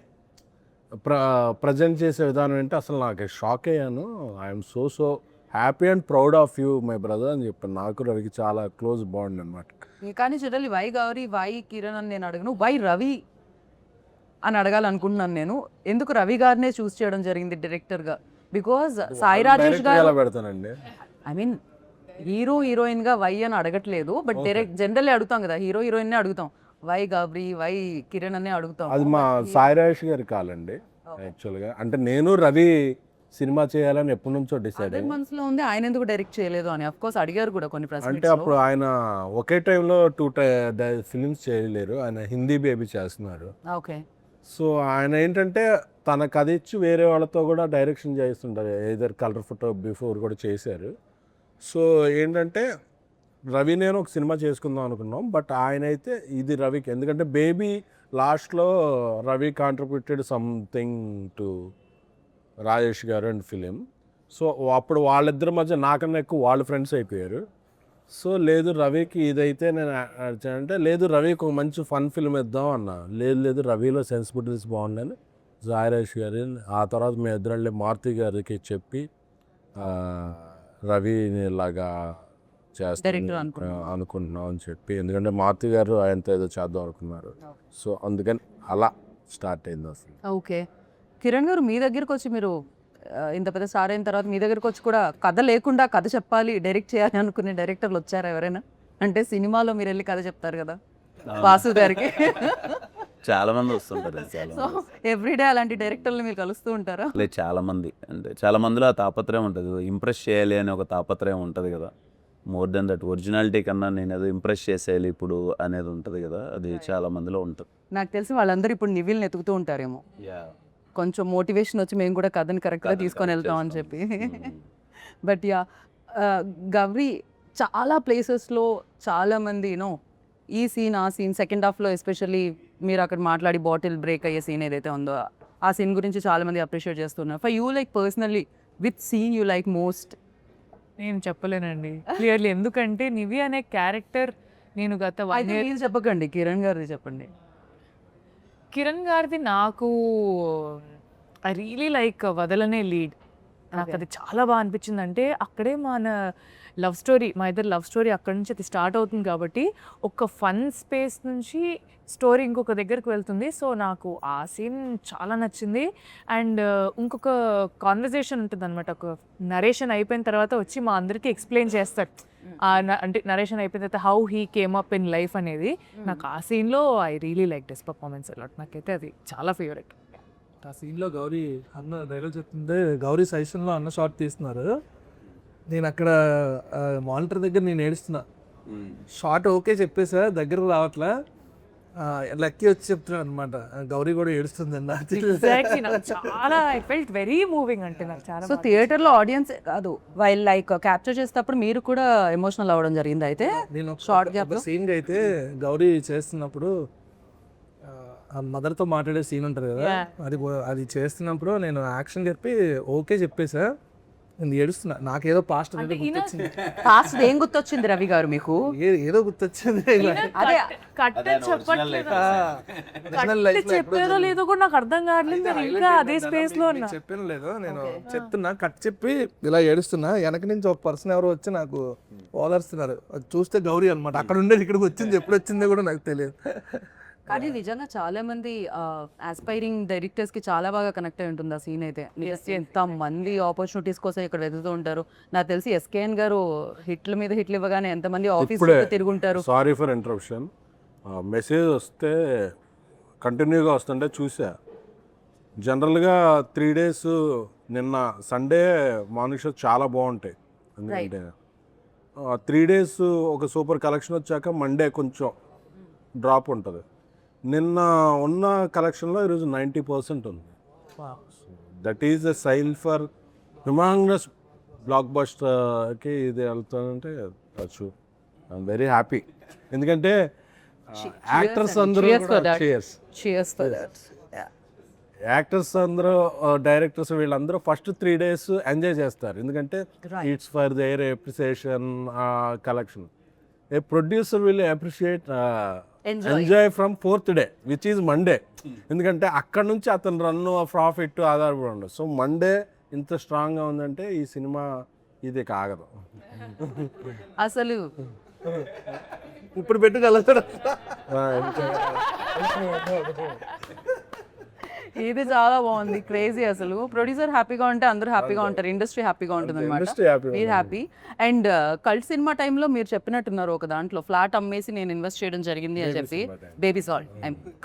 ప్రజెంట్ చేసే విధానం ఏంటి, అసలు నాకు షాక్ అయ్యాను. I'm so happy and proud of you my brother అని చెప్పాను. నాకు రవికి చాలా క్లోజ్ బాండ్ అనమాట. కానీ generally why Gowri, why Kiran అని నేను అడగను, వై రవి అని అడగాలనుకుంటున్నాను నేను. ఎందుకు రవి గారినే చూస్ చేయడం జరిగింది డైరెక్టర్గా? బికాజ్ సాయి రాజేష్ గారు, ఎలా పెడతానండి, ఐ మీన్ హీరో హీరోయిన్గా వై అని అడగట్లేదు, బట్ డైరెక్ట్ జనరల్లీ అడుగుతాం కదా, హీరో హీరోయిన్నే అడుగుతాం, వై గౌరీ, వై కిరణ్ అనే అడుగుతాం. అది మా సాయి రాజేష్ గారి కాలండి యాక్చువల్గా. అంటే నేను రవి సినిమా చేయాలని ఎప్పటి నుంచో డిసైడ్ అయ్యి, మనసులో ఉంది ఆయన ఎందుకు డైరెక్ట్ చేయలేదు అని. అఫ్ కోర్స్ అడిగారు కూడా కొన్ని ప్రశ్నలు. అంటే అప్పుడు ఆయన ఒకే టైంలో 2 ఫిలిమ్స్ చేయలేరు, ఆయన హిందీ బేబీ చేస్తున్నారు. ఓకే. సో ఆయన ఏంటంటే తన కథ ఇచ్చి వేరే వాళ్ళతో కూడా డైరెక్షన్ చేస్తుంటారు, ఏదర్ కలర్ ఫోటో బిఫోర్ కూడా చేశారు. సో ఏంటంటే రవి నేను ఒక సినిమా చేసుకుందాం అనుకున్నాం, బట్ ఆయన అయితే ఇది రవికి, ఎందుకంటే బేబీ లాస్ట్లో Ravi contributed something to Rajesh గారు అండ్ ఫిలిం. సో అప్పుడు వాళ్ళిద్దరి మధ్య నాకన్నా ఎక్కువ వాళ్ళు ఫ్రెండ్స్ అయిపోయారు. సో లేదు రవికి ఇదైతే నేను అంటే లేదు రవికి ఒక మంచి ఫన్ ఫిల్మ్ ఇద్దాం అన్నా, లేదు రవిలో సెన్సిబిలిటీస్ బాగున్నాయని జాయిరేష్ గారి. ఆ తర్వాత మేము ఇద్దరు వెళ్ళి మారుతి గారికి చెప్పి రవిని ఇలాగా Director చేస్తాను అనుకుంటున్నాం అని చెప్పి, ఎందుకంటే మారుతి గారు ఆయనతో ఏదో చేద్దాం అనుకున్నారు. సో అందుకని అలా స్టార్ట్ అయింది అసలు. ఓకే. కిరణ్ గారు మీ దగ్గరికి వచ్చి మీరు ఇంత పెద్ద స్టార్ అయిన తర్వాత మీ దగ్గరికి వచ్చి కూడా కథ లేకుండా కథ చెప్పాలి, డైరెక్ట్ చేయాలి అనుకునే డైరెక్టర్లు వచ్చారా ఎవరైనా? అంటే సినిమాలో మీరు వెళ్ళి కథ చెప్తారు కదా వాసు గారికి. చాలా మంది వస్తుంటారు. చాలా సో ఎవ్రీడే అలాంటి డైరెక్టర్లు మీరు కలుస్తూ ఉంటారా? లేదు, చాలా మంది, అంటే చాలా మందిలో ఆ తాపత్రయం ఉంటుంది, ఇంప్రెస్ చేయాలి అనే ఒక తాపత్రయం ఉంటుంది కదా. మోర్ దెన్ దట్ ఒరిజినాలిటీ కన్నా నేను ఏదో ఇంప్రెస్ చేసేయాలి ఇప్పుడు అనేది ఉంటుంది కదా, అది చాలా మందిలో ఉంటుంది. నాకు తెలిసి వాళ్ళందరూ ఇప్పుడు నివిల్ని ఎతుకుతూ ఉంటారేమో, కొంచెం మోటివేషన్ వచ్చి మేము కూడా కథని కరెక్ట్గా తీసుకొని వెళ్తాం అని చెప్పి. బట్ యా, గౌరీ చాలా ప్లేసెస్లో చాలామంది యూనో ఈ సీన్ ఆ సీన్ సెకండ్ హాఫ్లో ఎస్పెషల్లీ మీరు అక్కడ మాట్లాడి బాటిల్ బ్రేక్ అయ్యే సీన్ ఏదైతే ఉందో ఆ సీన్ గురించి చాలామంది అప్రిషియేట్ చేస్తున్నారు. For you like personally with scene you like most? నేను చెప్పలేనండి క్లియర్లీ, ఎందుకంటే నివి అనే క్యారెక్టర్ నేను గత 1 అయితే year మీరు చెప్పకండి, కిరణ్ గారిది చెప్పండి. కిరణ్ గారిది నాకు ఐ రియలీ లైక్ వదలనే లీడ్. నాకు అది చాలా బాగా అనిపించింది. అంటే అక్కడే మన లవ్ స్టోరీ, మా ఇద్దరు లవ్ స్టోరీ అక్కడి నుంచి అది స్టార్ట్ అవుతుంది కాబట్టి ఒక ఫన్ స్పేస్ నుంచి స్టోరీ ఇంకొక దగ్గరికి వెళ్తుంది. సో నాకు ఆ సీన్ చాలా నచ్చింది. అండ్ ఇంకొక కాన్వర్జేషన్ ఉంటుంది అనమాట, ఒక నరేషన్ అయిపోయిన తర్వాత వచ్చి మా అందరికీ ఎక్స్ప్లెయిన్ చేస్తాడు. అంటే నరేషన్ అయిపోయిన తర్వాత how he came up in life అనేది. నాకు ఆ సీన్లో I really like this performance a lot. నాకైతే అది చాలా ఫేవరెట్. ఆ సీన్లో గౌరీ అన్న డైలాగ్ చెప్తుంటే గౌరీ సజెషన్లో అన్న షార్ట్ తీస్తున్నారు. నేను అక్కడ మానిటర్ దగ్గర నేను ఏడుస్తున్నా. షార్ట్ ఓకే చెప్పేసా, దగ్గర రావట్లా. లక్కీ వచ్చి చెప్తున్నాడు అనమాట, గౌరీ కూడా ఏడుస్తుంది అన్న. ఎగ్జాక్ట్లీ, నాకు చాలా ఐ ఫెల్ట్ వెరీ మూవింగ్. అంటే నాకు చాలా సో థియేటర్లో ఆడియన్స్ కాదు, వైల్ లైక్ క్యాప్చర్ చేసేటప్పుడు మీరు కూడా ఎమోషనల్ అవ్వడం జరిగింది. అయితే నేను షార్ట్ గ్యాప్ సీన్ అయితే గౌరీ చేస్తున్నప్పుడు మదర్తో మాట్లాడే సీన్ ఉంటుంది కదా, అది చేస్తున్నప్పుడు నేను యాక్షన్ చెప్పి ఓకే చెప్పేసా, నేను ఏడుస్తున్నా. నాకేదో పాస్ట్ ఫాస్ట్ ఏం గుర్తొచ్చింది రవి గారు మీకు? ఏదో గుర్తొచ్చింది. అదే చెప్పారో లేదో కూడా నాకు అర్థం కావట్లేదు. నేను ఇంకా అదే స్పేస్ లో ఉన్నా. చెప్పాను లేదు, నేను చెప్తున్నా కట్ చెప్పి ఇలా ఏడుస్తున్నా. వెనక నుంచి ఒక పర్సన్ ఎవరో వచ్చి నాకు ఓదార్స్తున్నారు. అది చూస్తే గౌరీ అనమాట. అక్కడ ఉండేది ఇక్కడికి వచ్చింది, ఎప్పుడు వచ్చిందో కూడా నాకు తెలియదు. కానీ నిజంగా చాలా మంది ఆస్పైరింగ్ డైరెక్టర్స్ కి చాలా బాగా కనెక్ట్ అయి ఉంటుంది ఆ సీన్ అయితే. ఎంత మంది ఆపర్చునిటీస్ కోసం ఇక్కడ వెతుకుతూ ఉంటారు. నాకు తెలిసి ఎస్కేఎన్ గారు హిట్ల మీద హిట్లు ఇవ్వగానే ఎంతమంది ఆఫీస్ తిరుగుంటారు. Sorry for interruption. మెసేజ్ వస్తే కంటిన్యూగా వస్తుంటే చూసా. జనరల్గా 3 days నిన్న సండే మార్నింగ్ షో చాలా బాగుంటాయి. ఎందుకంటే 3 days ఒక సూపర్ కలెక్షన్ వచ్చాక మండే కొంచెం డ్రాప్ ఉంటుంది. నిన్న ఉన్న కలెక్షన్లో ఈరోజు 90% ఉంది. That is the sign for humongous block బస్టర్కి ఇది వెళ్తానంటే ఐఎమ్ వెరీ హ్యాపీ. ఎందుకంటే యాక్టర్స్ అందరూ యాక్టర్స్ అందరూ డైరెక్టర్స్ వీళ్ళందరూ ఫస్ట్ 3 days ఎంజాయ్ చేస్తారు. ఎందుకంటే it's for their appreciation collection. A producer will appreciate enjoy from 4th day which is Monday. ఎందుకంటే అక్కడ నుంచి అతను రన్ను ప్రాఫిట్ ఆధారపడి ఉండదు. సో మండే ఇంత స్ట్రాంగ్గా ఉందంటే ఈ సినిమా ఇది కాగదు అసలు. ఇప్పుడు పెట్టుకెళ్తాడు. ఇది చాలా బాగుంది, క్రేజీ. అసలు ప్రొడ్యూసర్ హ్యాపీగా ఉంటే అందరూ హ్యాపీగా ఉంటారు, ఇండస్ట్రీ హ్యాపీగా ఉంటుంది అనమాట. మీరు హ్యాపీ. అండ్ కల్ట్ సినిమా టైంలో మీరు చెప్పినట్టున్నారు ఒక దాంట్లో ఫ్లాట్ అమ్మేసి నేను ఇన్వెస్ట్ చేయడం జరిగింది అని చెప్పి. బేబీ సాల్ట్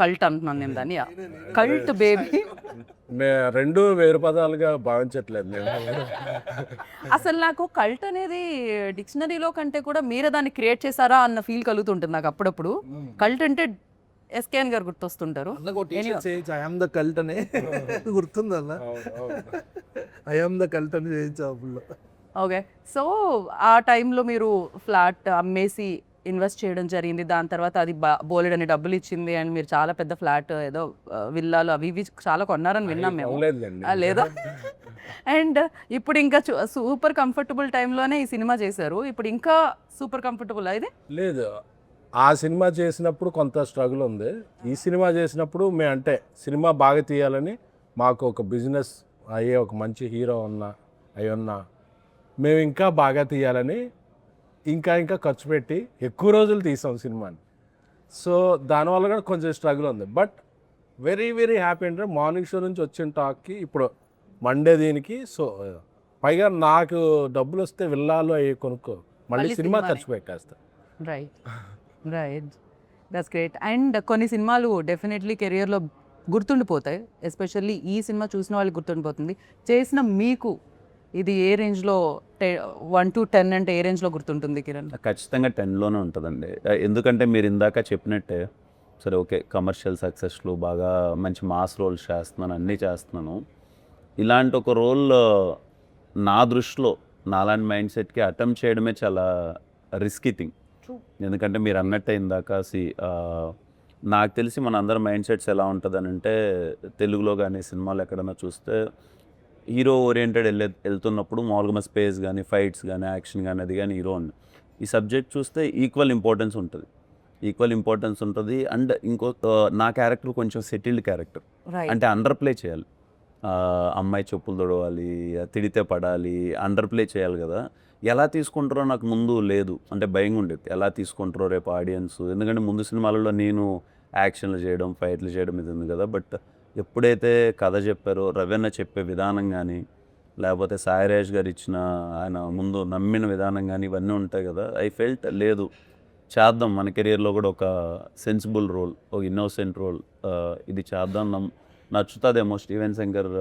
కల్ట్ అంటున్నాను నేను దాన్ని, కల్ట్ బేబీ. రెండు వేరు పదాలుగా భావించట్లేదు నేను. అసలు నాకు కల్ట్ అనేది డిక్షనరీలో కంటే కూడా మీరే దాన్ని క్రియేట్ చేశారా అన్న ఫీల్ కలుగుతుంటుంది నాకు అప్పుడప్పుడు. కల్ట్ అంటే ఎస్కేఎన్ గారు గుర్తొస్తుంటారు. ఐఎమ్ ద కల్ట్ అనే గుర్తుంది అన్న. ఐఎమ్ ద కల్ట్ అని చేయించాపుల్లో. ఓకే, సో ఆ టైంలో మీరు ఫ్లాట్ అమ్మేసి ఇన్వెస్ట్ చేయడం జరిగింది. దాని తర్వాత అది బోలెడ్ అని డబ్బులు ఇచ్చింది అండ్ మీరు చాలా పెద్ద ఫ్లాట్ ఏదో విల్లాలు అవి ఇవి చాలా కొన్నారని విన్నాం మేము. లేదా అండ్ ఇప్పుడు ఇంకా సూపర్ కంఫర్టబుల్ టైంలోనే ఈ సినిమా చేశారు. ఇప్పుడు ఇంకా సూపర్ కంఫర్టబుల్ అయితే లేదు. ఆ సినిమా చేసినప్పుడు కొంత స్ట్రగుల్ ఉంది. ఈ సినిమా చేసినప్పుడు మేము అంటే సినిమా బాగా తీయాలని మాకు ఒక బిజినెస్ అయ్యే ఒక మంచి హీరో ఉన్నా మేము ఇంకా బాగా తీయాలని ఇంకా ఖర్చు పెట్టి ఎక్కువ రోజులు తీసాం సినిమాని. సో దానివల్ల కూడా కొంచెం స్ట్రగుల్ ఉంది. బట్ వెరీ వెరీ హ్యాపీ అంటే మార్నింగ్ షో నుంచి వచ్చిన టాక్కి ఇప్పుడు మండే దీనికి. సో పైగా నాకు డబ్బులు వస్తే విల్లాలు అవి కొనుక్కో మళ్ళీ సినిమా ఖర్చు పెట్టేస్తా. Right that's great. అండ్ కొన్ని సినిమాలు డెఫినెట్లీ కెరియర్లో గుర్తుండిపోతాయి. ఎస్పెషల్లీ ఈ సినిమా చూసిన వాళ్ళకి గుర్తుండిపోతుంది. చేసిన మీకు ఇది ఏ రేంజ్లో 1 to 10 అంటే ఏ రేంజ్లో గుర్తుంటుంది కిరణ్? ఖచ్చితంగా 10లోనే ఉంటుందండి. ఎందుకంటే మీరు ఇందాక చెప్పినట్టే సరే ఓకే కమర్షియల్ సక్సెస్లు బాగా మంచి మాస్ రోల్స్ చేస్తున్నాను, అన్నీ చేస్తున్నాను. ఇలాంటి ఒక రోల్ నా దృష్టిలో నాలాంటి మైండ్ సెట్కి అటెంప్ట్ చేయడమే చాలా రిస్కీ థింగ్. ఎందుకంటే మీరు అన్నట్టే ఇందాక నాకు తెలిసి మన అందరి మైండ్ సెట్స్ ఎలా ఉంటుందని అంటే తెలుగులో కానీ సినిమాలు ఎక్కడైనా చూస్తే హీరో ఓరియంటెడ్ వెళ్తున్నప్పుడు మామూలుగా స్పేస్ కానీ ఫైట్స్ కానీ యాక్షన్ కానీ అది కానీ హీరో ఉంది. ఈ సబ్జెక్ట్ చూస్తే ఈక్వల్ ఇంపార్టెన్స్ ఉంటుంది. అండ్ ఇంకో నా క్యారెక్టర్ కొంచెం సెటిల్డ్ క్యారెక్టర్, అంటే అండర్ ప్లే చేయాలి. అమ్మాయి చెప్పులు తొడవాలి, తిడితే పడాలి, అండర్ ప్లే చేయాలి కదా. ఎలా తీసుకుంటారో నాకు ముందు లేదు, అంటే భయంగా ఉండేది ఎలా తీసుకుంటారో రేపు ఆడియన్స్. ఎందుకంటే ముందు సినిమాలలో నేను యాక్షన్లు చేయడం ఫైట్లు చేయడం ఇది ఉంది కదా. బట్ ఎప్పుడైతే కథ చెప్పారో రవీణ చెప్పే విధానం కానీ లేకపోతే సాయిరాజ్ గారు ఇచ్చిన ఆయన ముందు నమ్మిన విధానం కానీ ఇవన్నీ ఉంటాయి కదా. ఐ ఫెల్ట్ లేదు చేద్దాం మన కెరియర్లో కూడా ఒక సెన్సిబుల్ రోల్, ఒక ఇన్నోసెంట్ రోల్ ఇది చేద్దాం, నచ్చుతుందేమో స్టీవెన్ శంకర్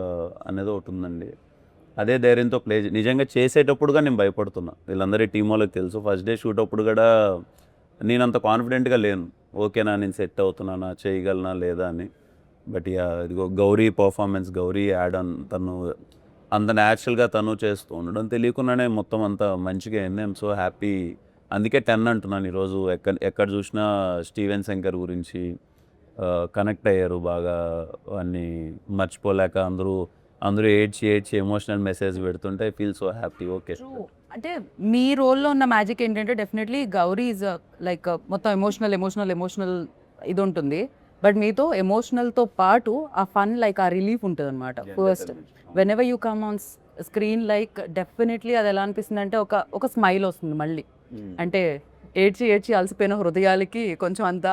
అనేది ఒకటి ఉందండి. అదే ధైర్యంతో ప్లే నిజంగా చేసేటప్పుడుగా నేను భయపడుతున్నా. వీళ్ళందరి టీం వాళ్ళకి తెలుసు. ఫస్ట్ డే షూట్ అప్పుడు కూడా నేను అంత కాన్ఫిడెంట్గా లేను, ఓకేనా నేను సెట్ అవుతున్నానా చేయగలనా లేదా అని. బట్ ఇదిగో Gauri performance, Gauri add on, తను అంత న్యాచురల్గా తను చేస్తూ ఉండడం తెలియకుండానే మొత్తం అంతా మంచిగా అయింది. I'm so happy. అందుకే 10 అంటున్నాను. ఈరోజు ఎక్కడ చూసినా స్టీవెన్ శంకర్ గురించి కనెక్ట్ అయ్యారు బాగా, అన్నీ మర్చిపోలేక అందరూ ఏడ్చి ఎమోషనల్ మెసేజ్ పెడుతుంటే I feel so happy. Okay అంటే మీ రోల్లో ఉన్న మ్యాజిక్ ఏంటంటే డెఫినెట్లీ గౌరీ ఈజ్ లైక్ మొత్తం ఎమోషనల్ ఇది ఉంటుంది. బట్ మీతో ఎమోషనల్తో పాటు ఆ ఫన్ లైక్ ఆ రిలీఫ్ ఉంటుంది అనమాట. First when ever you come on screen like definitely అది ఎలా అనిపిస్తుంది అంటే ఒక స్మైల్ వస్తుంది మళ్ళీ. అంటే ఏడ్చి అలసిపోయిన హృదయాలకి కొంచెం అంతా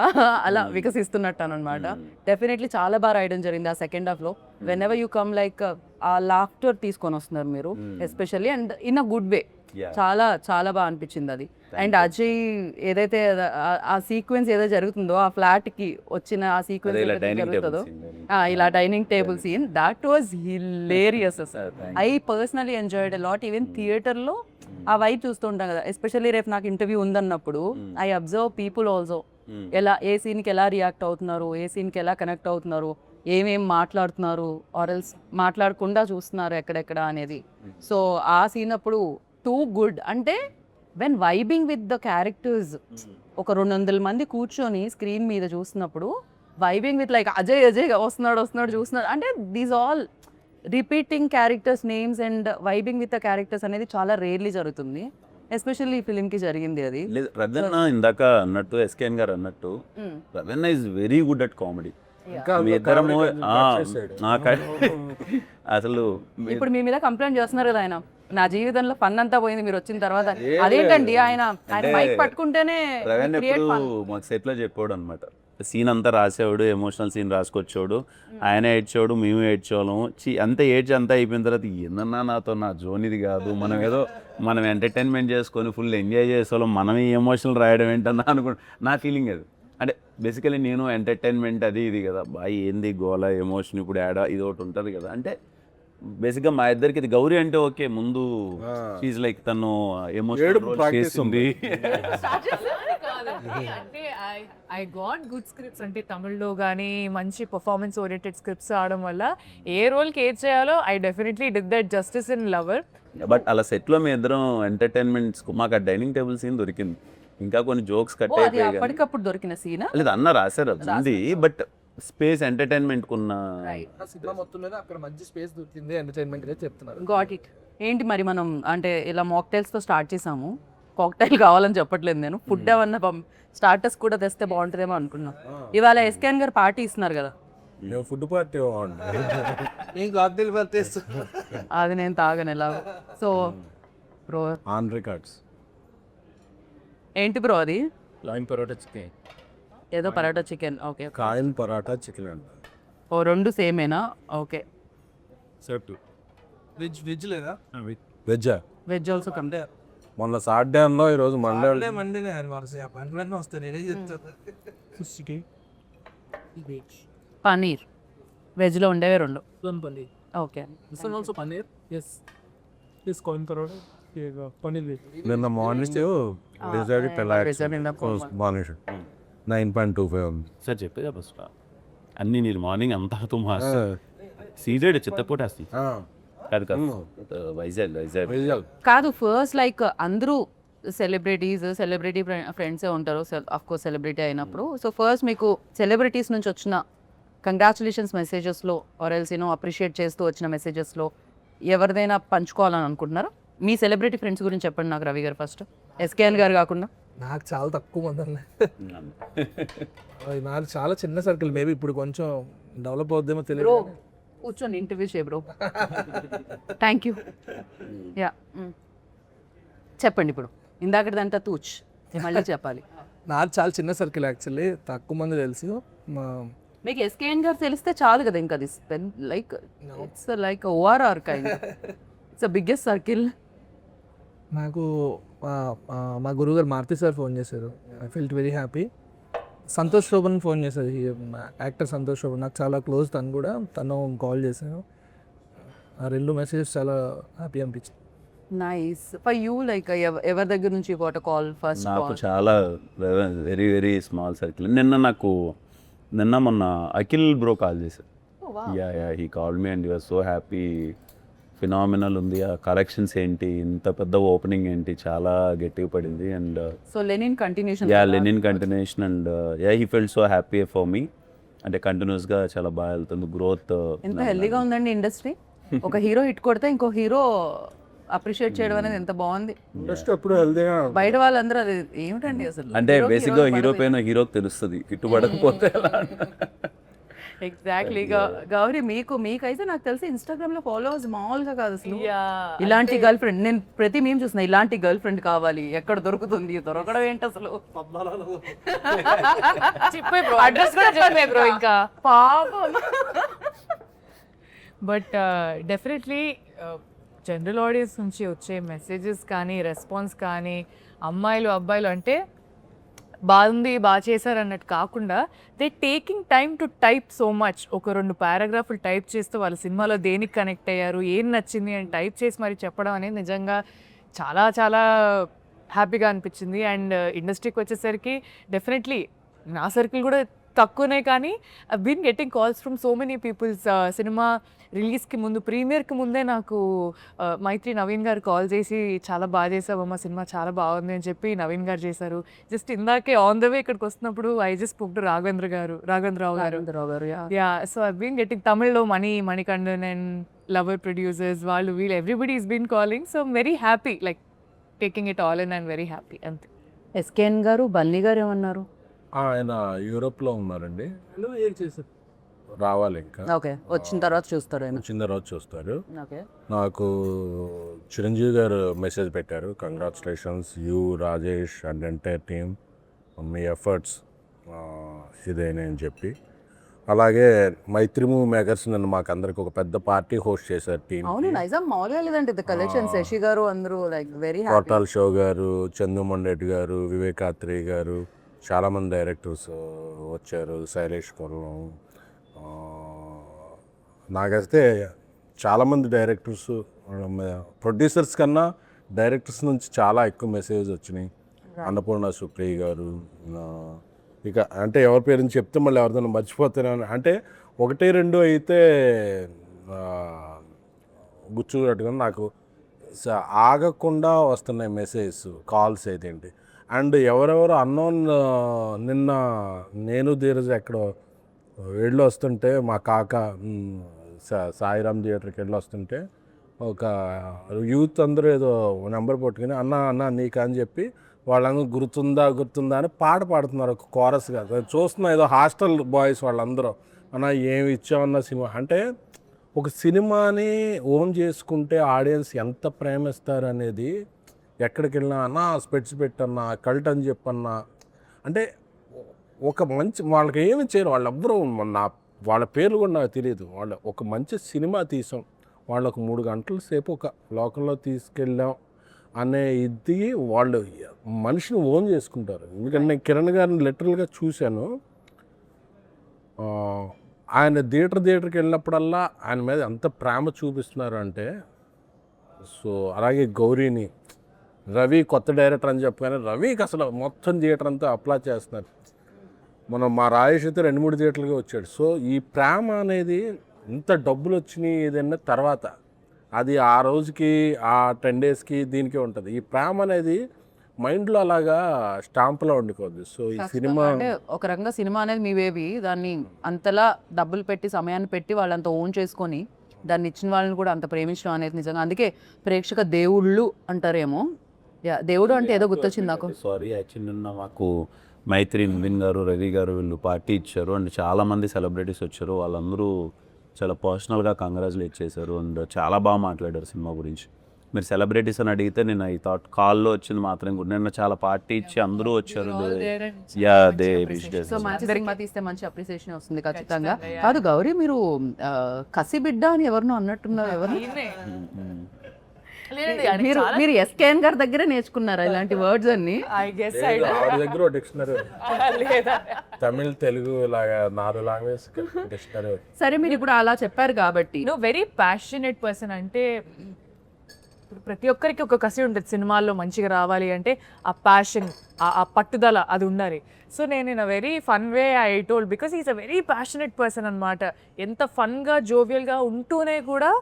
అలా వికసిస్తున్నట్టు అనమాట. డెఫినెట్లీ చాలా బాగా రాయడం జరిగింది ఆ సెకండ్ హాఫ్లో. When ever you come like ఆ లాఫ్టర్ తీసుకొని వస్తున్నారు మీరు especially, and in a good way. చాలా చాలా బాగా అనిపించింది అది. అండ్ అజయ్ ఏదైతే ఆ సీక్వెన్స్ ఏదో జరుగుతుందో ఆ ఫ్లాట్కి వచ్చిన ఆ సీక్వెన్స్ జరుగుతుందో ఇలా dining table scene, that was hilarious. I personally enjoyed a lot. Even థియేటర్లో ఆ వైబ్ చూస్తూ ఉంటాం కదా. ఎస్పెషల్లీ రేపు నాకు ఇంటర్వ్యూ ఉందన్నప్పుడు ఐ అబ్జర్వ్ పీపుల్ ఆల్సో ఎలా ఏ సీన్కి ఎలా రియాక్ట్ అవుతున్నారు, ఏ సీన్కి ఎలా కనెక్ట్ అవుతున్నారు, ఏమేం మాట్లాడుతున్నారు, ఆర్ఎల్స్ మాట్లాడకుండా చూస్తున్నారు ఎక్కడెక్కడ అనేది. సో ఆ సీన్ అప్పుడు టూ గుడ్. అంటే when vibing with the characters, ఒక 200 మంది కూర్చొని స్క్రీన్ మీద చూస్తున్నప్పుడు వైబింగ్ విత్ లైక్ అజయ్ వస్తున్నాడు చూస్తున్నాడు అంటే these all repeating characters names and vibing with the characters అనేది చాలా రేర్లీ జరుగుతుంది. ఎస్పెషల్లీ ఈ ఫిలింకి జరిగింది అది. రవీణ ఇందాక అన్నట్టు ఎస్కేఎన్ గారు అన్నట్టు Raveena is very good at comedy. మీ ఇద్దరము అసలు ఇప్పుడు మీ మీద కంప్లైంట్ చేస్తున్నారు కదా ఆయన, నా జీవితంలో ఫన్ అంతా పోయింది మీరు వచ్చిన తర్వాత. అదేంటండి ఆయన మైక్ పట్టుకుంటేనే రవీణ ఎప్పుడు మాకు సెట్లో చెప్పాడు అనమాట. సీన్ అంతా రాసేవాడు, ఎమోషనల్ సీన్ రాసుకొచ్చేవాడు, ఆయన ఏడ్చేవాడు, మేము ఏడ్చేవాళ్ళము. అంతా అయిపోయిన తర్వాత ఏందన్నా నాతో నా జోన్ ఇది కాదు, మనం ఎంటర్టైన్మెంట్ చేసుకొని ఫుల్ ఎంజాయ్ చేసేవాళ్ళం, మనం ఈ ఎమోషనల్ రాయడం ఏంటన్నా నా ఫీలింగ్ అది. అంటే బేసికలీ నేను ఎంటర్టైన్మెంట్ అది ఇది కదా బాయ్, ఏంది గోల ఎమోషన్ ఇప్పుడు యాడ్ ఇది ఒకటి ఉంటుంది కదా. అంటే బేసిక్గా మా ఇద్దరికి ఇది గౌరీ అంటే ఓకే, ముందు షీజ్ లైక్ తను ఎమోషన్ చేస్తుంది. అంటే ఐ గాట్ గుడ్ స్క్రిప్ట్స్, అంటే తమిళ్లో కానీ మంచి పర్ఫార్మెన్స్ ఓరియంటెడ్ స్క్రిప్ట్స్ ఆడడం వల్ల ఏ రోల్కి ఏది చేయాలో I definitely did that justice in lover. But అలా సెట్లో మీ ఇద్దరం ఎంటర్టైన్మెంట్స్ మాకు ఆ డైనింగ్ టేబుల్ సీన్ దొరికింది, ఇంకా కొన్ని జోక్స్ కట్ అయిపోయాయి. అప్పటికప్పుడు దొరికిన సీన్ లేదు అన్న రాశారు అది, బట్ స్పేస్ ఎంటర్టైన్మెంట్ కున్న సినిమా మొత్తం మీద అక్కడ మంచి స్పేస్ దొరికింది ఎంటర్టైన్మెంట్ గా చెప్తున్నారు. Got it. ఏంటి మరి మనం అంటే ఇలా మాక్టైల్స్తో స్టార్ట్ చేసాము, కాక్టైల్ కావాలని చెప్పట్లేదు నేను, ఫుడ్ ఏమన్నా స్టార్టర్స్ కూడా తెస్తే బాగుంటుందేమో అనుకున్నాం. ఇవాళ ఎస్కేఎన్ గారు పార్టీ ఇస్తున్నారు కదా, మేము ఫుడ్ పార్టీ బాగుంటుంది. నేను కాక్టైల్ పర్చేస్ అది నేను తాగను ఎలా. So bro on records. ఏంటి బ్రో అది? లాయిన్ పరోటా చికెన్. ఏదో parotta chicken. Okay. Coin paratha chicken అంట. ఓ రెండు సేమేనా? ఓకే. వెజ్ లేదా? వెజ్జా? Veg also come. మొన్న సాటర్డే అన్నా, ఈరోజు మండే. మండేనే వరుస పంటలన్నీ వస్తాయి, నేనే చెప్తాను. పన్నీర్ వెజ్లో ఉండేవి రెండు. Paneer. Okay. This one also paneer? Yes. This coin parota. Paneer with. నిన్న మార్నింగ్ డిజైడ్ మార్నింగ్ 9.25 ఉంది. సార్ చెప్పేదా బస్ అన్నీ నేను మార్నింగ్ అంతా తుమ్మా సీజెడ్ చిత్తపోటేస్తాను కాదు కాదు వైజాగ్ వైజాగ్ కాదు ఫస్ట్ లైక్ అందరూ సెలబ్రిటీ ఫ్రెండ్సే ఉంటారు ఆఫ్ కోర్స్ సెలబ్రిటీ అయినప్పుడు. సో ఫస్ట్ మీకు సెలబ్రిటీస్ నుంచి వచ్చిన కంగ్రాచులేషన్స్ మెసేజెస్లో ఆర్ ఎల్స్ అప్రిషియేట్ చేస్తూ వచ్చిన మెసేజెస్లో ఎవరిదైనా పంచుకోవాలని అనుకుంటున్నారా? మీ సెలబ్రిటీ ఫ్రెండ్స్ గురించి చెప్పండి నాకు రవి గారు ఫస్ట్. ఎస్కేఎన్ గారు కాకుండా. నాకు చాలా తక్కువ మంది ఉన్నాయి. నాకు చాలా చిన్న సర్కిల్, మేబీ ఇప్పుడు కొంచెం డెవలప్ అవుద్దేమో తెలియదు. బ్రో కూర్చొని ఇంటర్వ్యూ చేయ బ్రో. Thank you. యా చెప్పండి ఇప్పుడు. ఇందాకదంతా తూచ్ మళ్ళీ చెప్పాలి. నాకు చాలా చిన్న సర్కిల్ యాక్చువల్లీ, తక్కువ మంది తెలుసు. మీకు ఎస్కేఎన్ గారు తెలిస్తే చాలు కదా ఇంకా. అది like it's like ORR kind. It's biggest circle. నాకు మా గురువుగారు మారుతి సార్ ఫోన్ చేశారు. I felt very happy. Santosh Sobhan phone చేశారు, యాక్టర్ సంతోష్ శోభన్, నాకు చాలా క్లోజ్. తను కూడా తను కాల్ చేశాను. ఆ రెండు మెసేజెస్ చాలా హ్యాపీ అనిపించింది. నైస్. ఫర్ యూ లైక్ ఎవరి దగ్గర నుంచి వాట్ కాల్ ఫస్ట్? నాకు చాలా వెరీ వెరీ స్మాల్ సర్కిల్. నిన్న మొన్న అఖిల్ బ్రో కాల్ చేశారు. Yeah he call me and you're so happy, phenomenal ఉంది, ఆ కలెక్షన్స్ ఏంటి, ఇంత పెద్ద ఓపెనింగ్ ఏంటి, చాలా గట్టిగా పడింది. And so Lenin continuation. Yeah Lenin continuation. And yeah he felt so happy for me. అంటే కంటిన్యూస్గా చాలా బాగా వెళ్తుంది గ్రోత్. ఎంత హెల్దీగా ఉందండి ఇండస్ట్రీ. ఒక హీరో హిట్ కొడితే ఇంకో హీరో అప్రిషియేట్ చేయడం అనేది ఎంత బాగుంది. ఇండస్ట్రీ ఎప్పుడు హెల్దీగా. బయట వాళ్ళందరూ అది ఏమిటండి అసలు. అంటే బేసిక్గా హీరో పైన హీరోకి తెలుస్తుంది, ఇట్టుబడకపోతే ఎలా. ఎగ్జాక్ట్లీ. గౌరీ మీకైతే నాకు తెలిసి ఇన్స్టాగ్రామ్ లో ఫాలోవర్స్ మామూలుగా కాదు అసలు. ఇలాంటి గర్ల్ ఫ్రెండ్ నేను ప్రతి మేము చూస్తున్నా. ఇలాంటి గర్ల్ ఫ్రెండ్ కావాలి, ఎక్కడ దొరుకుతుంది, దొరకడం ఏంటి అసలు. అడ్రస్ కూడా చెప్పే బ్రో ఇంకా పాపం. బట్ డెఫినెట్లీ జనరల్ ఆడియన్స్ నుంచి వచ్చే మెసేజెస్ కానీ రెస్పాన్స్ కానీ అమ్మాయిలు అబ్బాయిలు అంటే బాగుంది బాగా చేశారు అన్నట్టు కాకుండా they taking time to type so much. ఒక 2 పారాగ్రాఫ్లు టైప్ చేస్తూ వాళ్ళ సినిమాలో దేనికి కనెక్ట్ అయ్యారు, ఏం నచ్చింది అని టైప్ చేసి మరి చెప్పడం అనేది నిజంగా చాలా చాలా హ్యాపీగా అనిపించింది. అండ్ ఇండస్ట్రీకి వచ్చేసరికి డెఫినెట్లీ నా సర్కిల్ కూడా తక్కువనే, కానీ I been getting calls from so many peoples. సినిమా రిలీజ్కి ముందు ప్రీమియర్కి ముందే నాకు మైత్రి నవీన్ గారు కాల్ చేసి చాలా బాగా చేసావమ్మా సినిమా చాలా బాగుంది అని చెప్పి నవీన్ గారు చేశారు. జస్ట్ ఇందాకే ఆన్ ద వే ఇక్కడికి వస్తున్నప్పుడు I just spoke to Raghavendra Rao గారు. Yeah so I been getting తమిళ్లో మణికండన్ అండ్ లవర్ ప్రొడ్యూసర్స్ వాళ్ళు వీళ్ళు everybody is been calling. So I'm very happy like taking it all in and very happy అంతే. SKN గారు బన్నీ గారు ఏమన్నారు? ఆయన యూరోప్లో ఉన్నారండి, ఏం చేశారు, రావాలి ఇంకా. ఓకే వచ్చిన తర్వాత చూస్తారు ఆయన. వచ్చిన తర్వాత చూస్తారు. ఓకే. నాకు చిరంజీవి గారు మెసేజ్ పెట్టారు, congratulations you Rajesh and entire team, మీ ఎఫర్ట్స్ ఇదేనే అని చెప్పి. అలాగే మైత్రి మూవీ మేకర్స్ నన్ను మాకు అందరికి ఒక పెద్ద పార్టీ హోస్ట్ చేశారు టీం. అవును నైజాం మామూలుగా లేదంటే ద కలెక్షన్ శశి గారు అందరూ లైక్ వెరీ హ్యాపీ. కోటాల్ షో గారు, చందుమోహన్ రెడ్డి గారు, వివేకాత్రి గారు, చాలామంది డైరెక్టర్స్ వచ్చారు, శైలేష్ కొల్లం. నాకైతే చాలామంది డైరెక్టర్స్, ప్రొడ్యూసర్స్ కన్నా డైరెక్టర్స్ నుంచి చాలా ఎక్కువ మెసేజ్ వచ్చినాయి. అన్నపూర్ణ సుప్రియ గారు, ఇక అంటే ఎవరి పేరుని చెప్తే మళ్ళీ ఎవరిదైనా మర్చిపోతాను. అంటే 1-2 అయితే గుర్తుపెట్టుకుని నాకు ఆగకుండా వస్తున్నాయి మెసేజ్ కాల్స్ అయితే ఏంటి. అండ్ ఎవరెవరు అన్నోన్, నిన్న నేను ధీరజ్ ఎక్కడో వెళ్ళి వస్తుంటే మా కాక సాయిరామ్ థియేటర్కి వెళ్ళి వస్తుంటే ఒక యూత్ అందరూ ఏదో నెంబర్ పట్టుకుని అన్న నీకు అని చెప్పి వాళ్ళందరూ గుర్తుందా అని పాట పాడుతున్నారు, ఒక కోరస్ కాదు చూస్తున్నా. ఏదో హాస్టల్ బాయ్స్ వాళ్ళందరూ అన్న ఏమి ఇచ్చామన్న సినిమా అంటే ఒక సినిమాని ఓన్ చేసుకుంటే ఆడియన్స్ ఎంత ప్రేమిస్తారు అనేది ఎక్కడికి వెళ్ళినా అన్న స్పెట్స్ పెట్టన్నా కల్ట్ అని చెప్పన్నా అంటే ఒక మంచి వాళ్ళకి ఏమి చేయరు, వాళ్ళెవ్వరూ నా వాళ్ళ పేర్లు కూడా నాకు తెలియదు. వాళ్ళ ఒక మంచి సినిమా తీసాం, వాళ్ళకు 3 గంటల సేపు ఒక లోకంలో తీసుకెళ్ళాం అనే ఇది వాళ్ళు మనిషిని ఓన్ చేసుకుంటారు. ఎందుకంటే నేను కిరణ్ గారిని లిటరల్గా చూశాను. ఆయన థియేటర్కి వెళ్ళినప్పుడల్లా ఆయన మీద ఎంత ప్రేమ చూపిస్తున్నారు అంటే. సో అలాగే గౌరీని రవి కొత్త డైరెక్టర్ అని చెప్పగానే రవికి అసలు మొత్తం థియేటర్ అంతా అప్లా చేస్తున్నారు. మనం మా రాజేష్ అయితే 2-3 థియేటర్లుగా వచ్చాడు. సో ఈ ప్రేమ అనేది ఇంత డబ్బులు వచ్చినాయి ఏదైనా తర్వాత అది ఆ రోజుకి ఆ 10 డేస్కి దీనికే ఉంటుంది. ఈ ప్రేమ అనేది మైండ్లో అలాగా స్టాంప్లో ఉండిపోద్ది. సో ఈ సినిమా అంటే ఒక రకంగా సినిమా అనేది మీ బేబీ, దాన్ని అంతలా డబ్బులు పెట్టి సమయాన్ని పెట్టి వాళ్ళంత ఓన్ చేసుకొని దాన్ని ఇచ్చిన వాళ్ళని కూడా అంత ప్రేమించడం అనేది నిజంగా అందుకే ప్రేక్షక దేవుళ్ళు అంటారేమో. దేవుడు అంటే ఏదో గుర్తొచ్చింది నాకు. సారీ, యాక్చువల్లీ నిన్న మాకు మైత్రి, నితిన్ గారు, రవి గారు వీళ్ళు పార్టీ ఇచ్చారు అండ్ చాలామంది సెలబ్రిటీస్ వచ్చారు. వాళ్ళందరూ చాలా పర్సనల్గా కంగ్రాచులేట్ చేశారు అండ్ చాలా బాగా మాట్లాడారు సినిమా గురించి. మీరు సెలబ్రిటీస్ అని అడిగితే నేను ఈ థాట్ కాల్లో వచ్చింది మాత్రం కూడా నిన్న చాలా పార్టీ ఇచ్చి అందరూ వచ్చారు. యా దే సో మంచి సినిమా తీస్తే మంచి అప్రిసియేషన్ వస్తుంది ఖచ్చితంగా. కాదు గౌరీ, మీరు కసి బిడ్డ అని ఎవరినో అన్నట్టున్నారు. ఎవరు మీరు ఎస్కేఎన్ గారి దగ్గరే నేర్చుకున్నారా ఇలాంటి వర్డ్స్ అన్ని? ఆవిడ దగ్గర డిక్షనరీ తమిళ్ తెలుగు లాగా 4 లాంగ్వేజ్ డిక్షనరీ. సరే, మీరు ఇప్పుడు అలా చెప్పారు కాబట్టి వెరీ ప్యాషనేట్ పర్సన్. అంటే ఇప్పుడు ప్రతి ఒక్కరికి ఒక కసి ఉంటుంది సినిమాల్లో మంచిగా రావాలి అంటే, ఆ ప్యాషన్, ఆ పట్టుదల అది ఉండాలి. సో నేను in a very fun way I told because is a very passionate person అనమాట. ఎంత ఫన్గా జోవియల్గా ఉంటూనే కూడా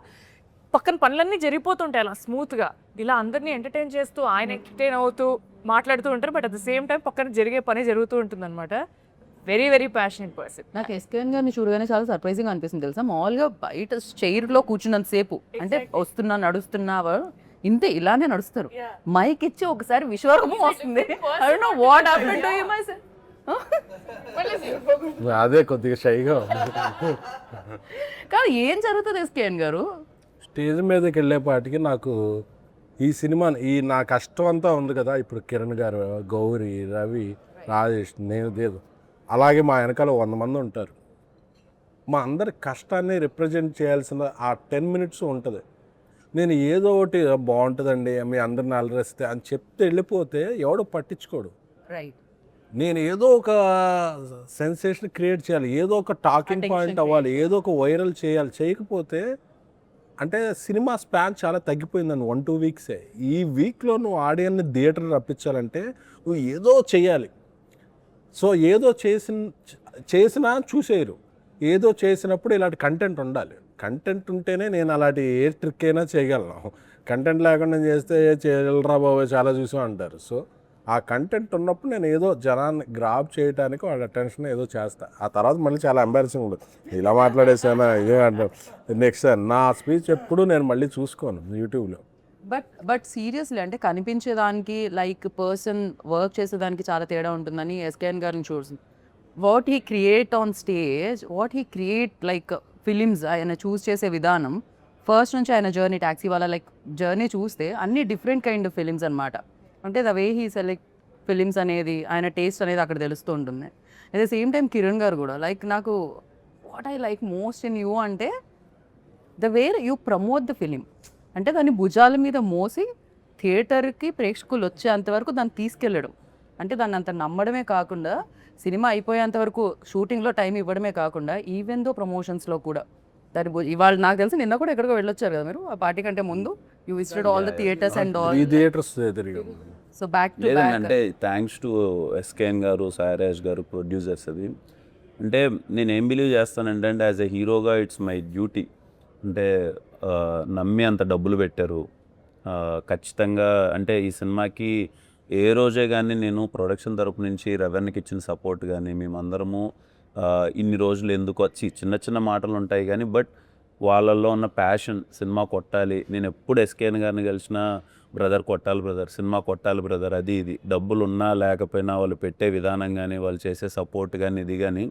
పక్కన పనులన్నీ జరిగిపోతుంటాయి అలా స్మూత్గా. ఇలా అందరినీ ఎంటర్టైన్ చేస్తూ ఆయన ఎంటర్టైన్ అవుతూ మాట్లాడుతూ ఉంటారు. But at the same time పక్కన జరిగే పని జరుగుతూ ఉంటుంది అనమాట. Very very passionate person. నాకు ఎస్కేఎన్ గారిని చూడగానే చాలా సర్ప్రైజింగ్ అనిపిస్తుంది తెలుసా. మామూలుగా బయట చైర్లో కూర్చున్నంత సేపు అంటే వస్తున్నా నడుస్తున్నావా ఇంతే ఇలానే నడుస్తారు. మైక్ ఇచ్చి ఒకసారి విశ్వరూపం వస్తుంది. అదే కొద్దిగా షైగా కాదు, ఏం జరుగుతుంది ఎస్కేఎన్ గారు? స్టేజ్ మీదకి వెళ్ళేపాటికి నాకు ఈ సినిమా నా కష్టం అంతా ఉంది కదా. ఇప్పుడు కిరణ్ గారు, గౌరీ, రవి, రాజేష్, నేను దేదు, అలాగే మా వెనకాల 100 మంది ఉంటారు. మా అందరి కష్టాన్ని రిప్రజెంట్ చేయాల్సిన ఆ 10 మినిట్స్ ఉంటుంది. నేను ఏదో ఒకటి బాగుంటుందండి మీ అందరిని అలరిస్తే అని చెప్తే వెళ్ళిపోతే ఎవడో పట్టించుకోడు. రైట్. నేను ఏదో ఒక సెన్సేషన్ క్రియేట్ చేయాలి, ఏదో ఒక టాకింగ్ పాయింట్ అవ్వాలి, ఏదో ఒక వైరల్ చేయాలి. చేయకపోతే అంటే సినిమా స్పాన్ చాలా తగ్గిపోయిందని 1-2 వీక్సే. ఈ వీక్లో నువ్వు ఆడియన్ని థియేటర్ రప్పించాలంటే నువ్వు ఏదో చేయాలి. సో ఏదో చేసినా చూసేయరు. ఏదో చేసినప్పుడు ఇలాంటి కంటెంట్ ఉండాలి. కంటెంట్ ఉంటేనే నేను అలాంటి ఏ ట్రిక్ అయినా చేయగలను. కంటెంట్ లేకుండా చేస్తే చేయలరా బాబు చాలా చూసాం అంటారు. సో ఆ కంటెంట్ ఉన్నప్పుడు నేను ఏదో జనాన్ని గ్రాప్ చేయడానికి వాళ్ళ అటెన్షన్ ఏదో చేస్తాను. ఆ తర్వాత మళ్ళీ చాలా ఎంబారసింగ్ ఉంటుంది, ఇలా మాట్లాడేసానా ఇదే అంటారు. నెక్స్ట్ నా స్పీచ్ ఎప్పుడు నేను మళ్ళీ చూసుకోను యూట్యూబ్లో. బట్ సీరియస్లీ అంటే కనిపించేదానికి లైక్ పర్సన్ వర్క్ చేసేదానికి చాలా తేడా ఉంటుందని ఎస్కేఎన్ గారిని చూస్తుంది. What he create on stage, what he create like films ఆయన చూస్ చేసే విధానం ఫస్ట్ నుంచి ఆయన journey, Taxiwaala like journey చూస్తే అన్ని డిఫరెంట్ కైండ్ ఆఫ్ ఫిలిమ్స్ అనమాట. అంటే the way he select films అనేది ఆయన టేస్ట్ అనేది అక్కడ తెలుస్తూ ఉంటుంది. At the same time Kiran గారు కూడా లైక్ నాకు what I like most in you అంటే the way you promote the film. అంటే దాన్ని భుజాల మీద మోసి థియేటర్కి ప్రేక్షకులు వచ్చేంతవరకు దాన్ని తీసుకెళ్ళడం. అంటే దాన్ని అంత నమ్మడమే కాకుండా సినిమా అయిపోయేంత వరకు షూటింగ్లో టైం ఇవ్వడమే కాకుండా ఈవెన్ దో ప్రమోషన్స్లో కూడా దాని ఇవాళ నాకు తెలిసి నిన్న కూడా ఎక్కడికో వెళ్ళొచ్చారు కదా మీరు ఆ పార్టీ కంటే ముందు. You visited all the theatres and all. 3 theatres తిరిగాము. So back to back. అంటే థ్యాంక్స్ టు ఎస్కేఎన్ గారు, సాయిరాజ్ గారు, ప్రొడ్యూసర్స్. అది అంటే నేను ఏం బిలీవ్ చేస్తానంటే యాజ్ ఎ హీరోగా ఇట్స్ మై డ్యూటీ. అంటే నమ్మి అంత డబ్బులు పెట్టారు ఖచ్చితంగా. అంటే ఈ సినిమాకి ఏ రోజే కానీ నేను ప్రొడక్షన్ తరపు నుంచి రెవెన్యూకి ఇచ్చిన సపోర్ట్ కానీ మేమందరము ఇన్ని రోజులు ఎందుకు వచ్చి చిన్న చిన్న మాటలు ఉంటాయి కానీ బట్ వాళ్ళల్లో ఉన్న ప్యాషన్ సినిమా కొట్టాలి. నేను ఎప్పుడు ఎస్కేఎన్ గారిని కలిసిన బ్రదర్ కొట్టాలి బ్రదర్, సినిమా కొట్టాలి బ్రదర్, అది ఇది డబ్బులు ఉన్నా లేకపోయినా వాళ్ళు పెట్టే విధానం కానీ వాళ్ళు చేసే సపోర్ట్ కానీ ఇది కానీ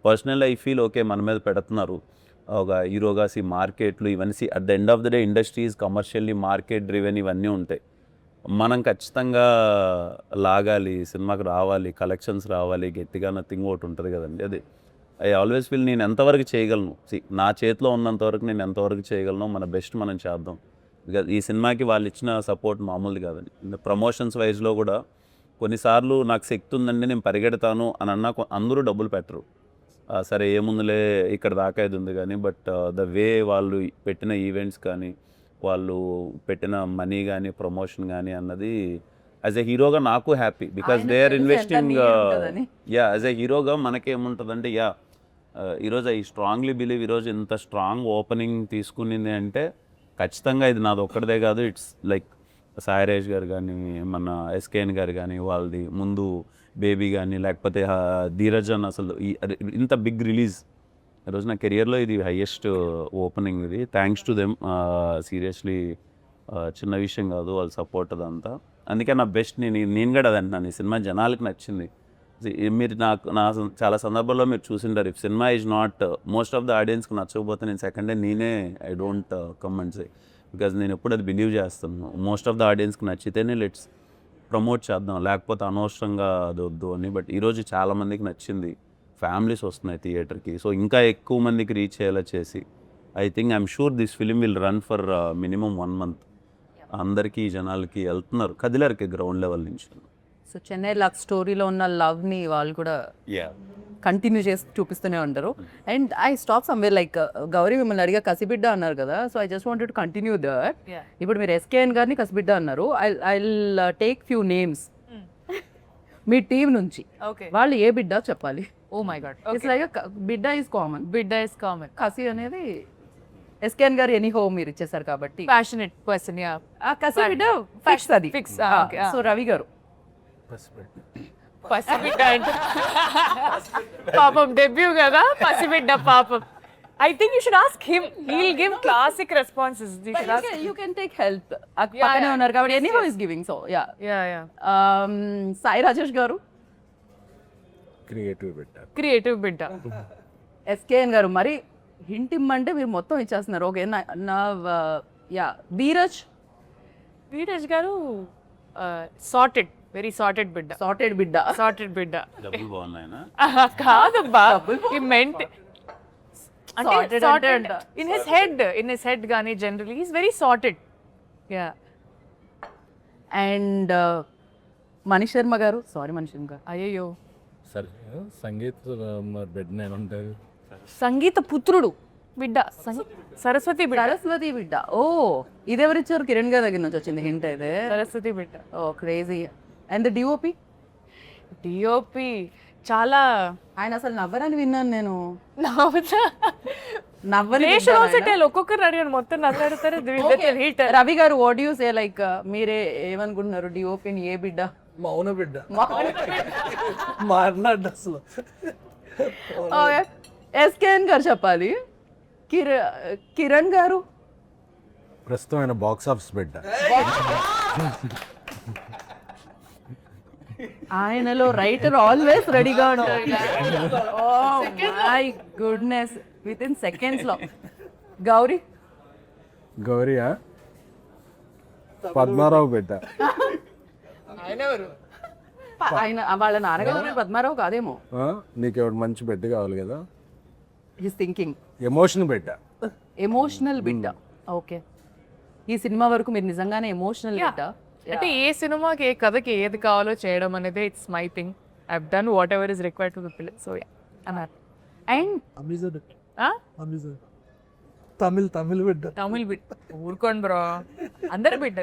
పర్సనల్ ఐ ఫీల్ ఓకే మన మీద పెడుతున్నారు ఒక హీరోగా మార్కెట్లు ఇవన్నీ at the end of the day industries commercially market driven ఇవన్నీ ఉంటాయి. మనం ఖచ్చితంగా లాగాలి, సినిమాకి రావాలి, కలెక్షన్స్ రావాలి, గట్టిగా నథింగ్ ఒకటి ఉంటుంది కదండి. అది ఐ ఆల్వేస్ ఫీల్ నేను ఎంతవరకు చేయగలను, నా చేతిలో ఉన్నంతవరకు నేను ఎంతవరకు చేయగలను, మన బెస్ట్ మనం చేద్దాం. బికాజ్ ఈ సినిమాకి వాళ్ళు ఇచ్చిన సపోర్ట్ మామూలుది కాదండి. ప్రమోషన్స్ వైజ్లో కూడా కొన్నిసార్లు నాకు శక్తి ఉందండి నేను పరిగెడతాను అని అన్నా అందరూ డబ్బులు పెట్టరు. సరే ఏముందులే ఇక్కడ దాకా ఇది ఉంది కానీ, బట్ ద వే వాళ్ళు పెట్టిన ఈవెంట్స్ కానీ, వాళ్ళు పెట్టిన మనీ కానీ, ప్రమోషన్ కానీ అన్నది యాజ్ ఎ హీరోగా నాకు happy. Because they are investing. Yeah, as a హీరోగా మనకేముంటుందంటే ఈరోజు ఐ స్ట్రాంగ్లీ బిలీవ్ ఈరోజు ఇంత స్ట్రాంగ్ ఓపెనింగ్ తీసుకునింది అంటే ఖచ్చితంగా ఇది నాది ఒక్కడిదే కాదు. ఇట్స్ లైక్ సాయిరేష్ గారు కానీ, మన ఎస్కేఎన్ గారు కానీ, వాళ్ళది ముందు బేబీ కానీ, లేకపోతే ధీరజ్ అన్న అసలు ఇంత బిగ్ రిలీజ్ ఈరోజు నా కెరియర్లో ఇది హైయెస్ట్ ఓపెనింగ్. ఇది థ్యాంక్స్ టు దెమ్. సీరియస్లీ చిన్న విషయం కాదు వాళ్ళ సపోర్ట్ అదంతా. అందుకే నా బెస్ట్ నేను కూడా అది అంటున్నాను, ఈ సినిమా జనాలకి నచ్చింది. మీరు నా చాలా సందర్భాల్లో మీరు చూసింటారు, if cinema is not most of the ఆడియన్స్కి నచ్చకపోతే నేను సెకండ్ డే నేనే I don't comment say. Because నేను ఎప్పుడు అది బిలీవ్ చేస్తాను, మోస్ట్ ఆఫ్ ద ఆడియన్స్కి నచ్చితేనే లెట్స్ ప్రమోట్ చేద్దాం, లేకపోతే అనవసరంగా అది వద్దు అని. బట్ ఈరోజు చాలామందికి నచ్చింది, ఫ్యామిలీస్ వస్తున్నాయి థియేటర్కి. సో ఇంకా ఎక్కువ మందికి రీచ్ అయ్యేలా చేసి I think I'm sure this film will run for minimum 1 month. అందరికీ జనాలకి వెళ్తున్నారు, కదిలారికి గ్రౌండ్ లెవెల్ నుంచి. సో చెన్నై లవ్ స్టోరీలో ఉన్న లవ్ని వాళ్ళు కూడా కంటిన్యూ చేసి చూపిస్తూనే ఉంటారు. And I stop somewhere like Gauri మిమ్మల్ని అడిగా కసిబిడ్డ అన్నారు కదా, so I just wanted to continue that. ఇప్పుడు మీరు ఎస్కేఎన్ గారిని కసిబిడ్డ అన్నారు, I take few names me team నుంచి. వాళ్ళు ఏ బిడ్డ చెప్పాలి. ఓ మై గాడ్, ఇట్స్ లైక్ బిడ్డ ఈజ్ కామన్, బిడ్డ ఇస్ కామన్. కసి అనేది ఎస్కేఎన్ గారు ఎనీ హోమ్ మీరు ఇచ్చేసారు కాబట్టి ప్యాషనెట్ పర్సన్. యా, కసి బిడ్డ ఫిక్స్ అది ఫిక్స్. సో రవి గారు పసిబిడ్డ అంటే పాపం డెబ్యూ కదా, పసిబిడ్డ పాపం. I think you should ask him. He'll give classic responses. You should ask. You can take help. పక్కనే ఉన్నారు కాబట్టి anyhow is giving. So yeah. Yeah. Sai Rajesh గారు క్రియేటివ్ బిడ్డ. ఎస్కేఎన్ గారు మరి హింట్ ఇమ్మంటే మీరు మొత్తం ఇచ్చేస్తున్నారు. ఓకే నా యా ధీరజ్ గారు సార్టెడ్, వెరీ సార్టెడ్ బిడ్డ. సార్టెడ్ బిడ్డ డబ్బులు బాగున్నాయనా? కాదబ్బా, ఈ మెంట్ అంటే సార్టెడ్ ఇన్ హిస్ హెడ్ గానీ generally is very sorted. Yeah. And Manish Sharma గారు, సారీ మనీష్ శర్మ గారు, అయ్యో సరే సంగీత్ బిడ్డ నేను ఉంటాను. సంగీత పుత్రుడు బిడ్డ, సరస్వతి బిడ్డ. ఓ ఇది ఎవరిచ్చారు? కిరణ్ గారి దగ్గర నుంచి వచ్చింది హింట్ అయితే. సరస్వతి బిడ్డ. ఓ క్రేజీ. అండ్ ద డిఓపి చాలా ఆయన అసలు నవ్వరని విన్నాను నేను. ఒక్కొక్కరు అడిగాను, మొత్తం నవ్వుతారు. రవి గారు వాట్ యు సే, లైక్ మీరే ఏమనుకుంటున్నారు డిఓపిని? ఏ బిడ్డ? మౌన బిడ్డ. మాట్లాడు అసలు. ఎస్కేఎన్ గారు చెప్పాలి. కిరణ్ గారు ప్రస్తుతం ఆయన బాక్స్ ఆఫీస్ బిడ్డ. ఆయనలో రైటర్ ఆల్వేస్ రెడీగా ఉంటారు. My goodness, with in seconds లో. గౌరియా పద్మారావు బిడ్డ. ఆయన వాళ్ళ నాన్నగారు పద్మారావు కాదేమో. నీకు ఎవరు మంచి బిడ్డ కావాలి కదా. హిస్ థింకింగ్ ఎమోషనల్ బిడ్డ. ఓకే, ఈ సినిమా వరకు మీరు నిజంగానే ఎమోషనల్ బిడ్డ. అంటే ఏ సినిమాకి ఏ కథకి ఏది కావాలో చేయడం అనేది it's my thing. I have done what ever is required to the film. So yeah అన్నారు. అండ్ తమిళ్ బిడ్డ ఊరుకోండి బ్రో, అందరు బిడ్డ.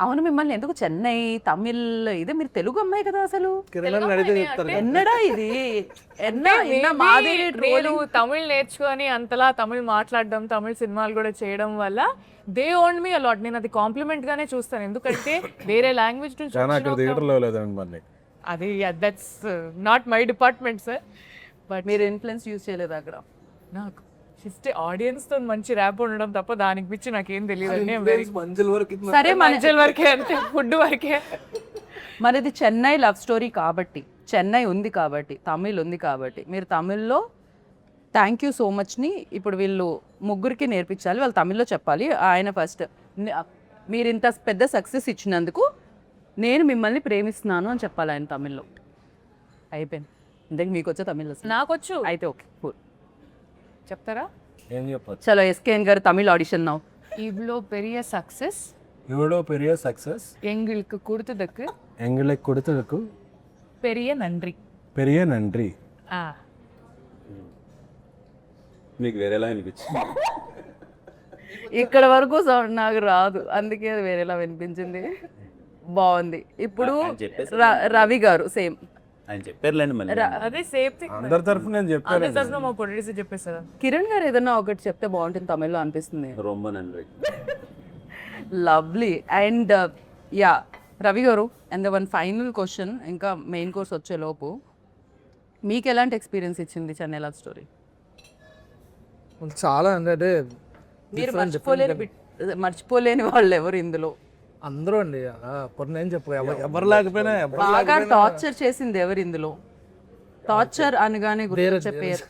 అవును, మిమ్మల్ని ఎందుకు చెన్నై తమిళ్ ఇదే, మీరు తెలుగు అమ్మాయి కదా అసలు. ఎన్నడా ఇది నేను తమిళ్ నేర్చుకొని అంతలా తమిళ్ మాట్లాడడం, తమిళ్ సినిమాలు కూడా చేయడం వల్ల దే ఓన్ మీ అలాట్. నేను అది కాంప్లిమెంట్ గానే చూస్తాను, ఎందుకంటే వేరే లాంగ్వేజ్ నుంచి అది that's not my department sir. But మీరు ఇన్ఫ్లుయెన్స్ యూజ్ చేయలేదు అక్కడ. నాకు జస్ట్ ఆడియన్స్ తో మంచి ర్యాప్ ఉండడం తప్ప దానికి పిచ్చి నాకేం తెలియదు. సరే మంజల్ వరకే, అంతే, ఫుడ్ వరకే. మనది చెన్నై లవ్ స్టోరీ కాబట్టి, చెన్నై ఉంది కాబట్టి, తమిళ్ ఉంది కాబట్టి, మీరు తమిళ్లో థ్యాంక్ యూ సో మచ్ని ఇప్పుడు వీళ్ళు ముగ్గురికి నేర్పించాలి, వాళ్ళు తమిళ్లో చెప్పాలి. ఆయన ఫస్ట్ మీరు ఇంత పెద్ద సక్సెస్ ఇచ్చినందుకు నేను మిమ్మల్ని ప్రేమిస్తున్నాను అని చెప్పాలి ఆయన తమిళ్లో. అయిపోయింది. ఇంతకు మీకు వచ్చే తమిళ్ అసలు? నాకొచ్చు. అయితే ఓకే కూల్. చెప్తారా? ఏం చెప్పచ్చు? చలో ఎస్కేఎన్ గారు తమిళ్ ఆడిషన్ నౌ. இவ்வளோ பெரிய சக்ஸஸ் இவ்வளோ பெரிய சக்ஸஸ் எங்களுக்கு கொடுத்ததுக்கு எங்களுக்கு கொடுத்ததுக்கு பெரிய நன்றி. பெரிய நன்றி. మీకు వేరేలా అనిపించింది? ఇక్కడ వరకు సౌండ్ నాకు రాదు, అందుకే అది వేరేలా వినిపించింది. బాగుంది. ఇప్పుడు ఆయన చెప్పేసి రవి గారు సేమ్. ఆయన చెప్పారులేండి మళ్ళీ. అదే సేమ్ థింగ్. అందరి తరఫున నేను చెప్పాను. అదే తరఫున మా ప్రొడ్యూసర్ చెప్పేసారు. కిరణ్ గారు ఏదన్నా ఒకటి చెప్తే బాగుంటుంది తమిళ్లో అనిపిస్తుంది. రొమ్మ నండ్రి. లవ్లీ. అండ్ యా రవి గారు, అండ్ వన్ ఫైనల్ క్వశ్చన్, ఇంకా మెయిన్ కోర్స్ వచ్చేలోపు మీకు ఎలాంటి ఎక్స్పీరియన్స్ ఇచ్చింది చెన్నై లవ్ స్టోరీ? చాలా అంటే మీరు మర్చిపోలేని వాళ్ళు ఎవరు ఇందులో? అందరూ అండి. ఇప్పుడు నేను చెప్పు ఎవరు లేకపోయినా బాగా టార్చర్ చేసింది ఎవరు ఇందులో? టార్చర్ అనగానే గుర్తు చెప్పారు.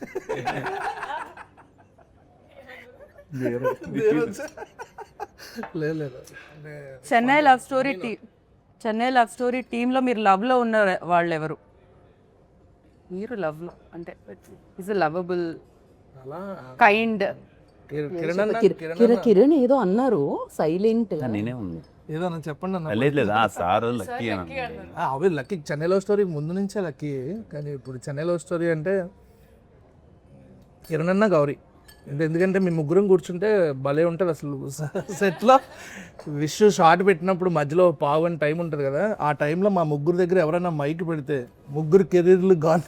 లేదు చెన్నై లవ్ స్టోరీ టీంలో మీరు లవ్లో ఉన్న వాళ్ళు ఎవరు? మీరు లవ్లో అంటే ఇస్ లవబుల్ కైండ్. కిరణ్ ఏదో అన్నారు సైలెంట్. నేనే ఉన్నా. ఏదో నన్ను చెప్పండి అన్న. లేదు లేదు, ఆ సార్ లక్కీ అని. అవి లక్కీ. చెన్నై లవ్ స్టోరీ ముందు నుంచే లక్కీ, కానీ ఇప్పుడు చెన్నై లవ్ స్టోరీ అంటే కిరణ్ అన్న గౌరీ అంటే ఎందుకంటే మీ ముగ్గురం కూర్చుంటే భలే ఉంటుంది అసలు. సెట్లో విష్ షార్ట్ పెట్టినప్పుడు మధ్యలో పావుగంట టైం ఉంటుంది కదా, ఆ టైంలో మా ముగ్గురు దగ్గర ఎవరైనా మైక్ పెడితే ముగ్గురు కెరీర్లు గాన్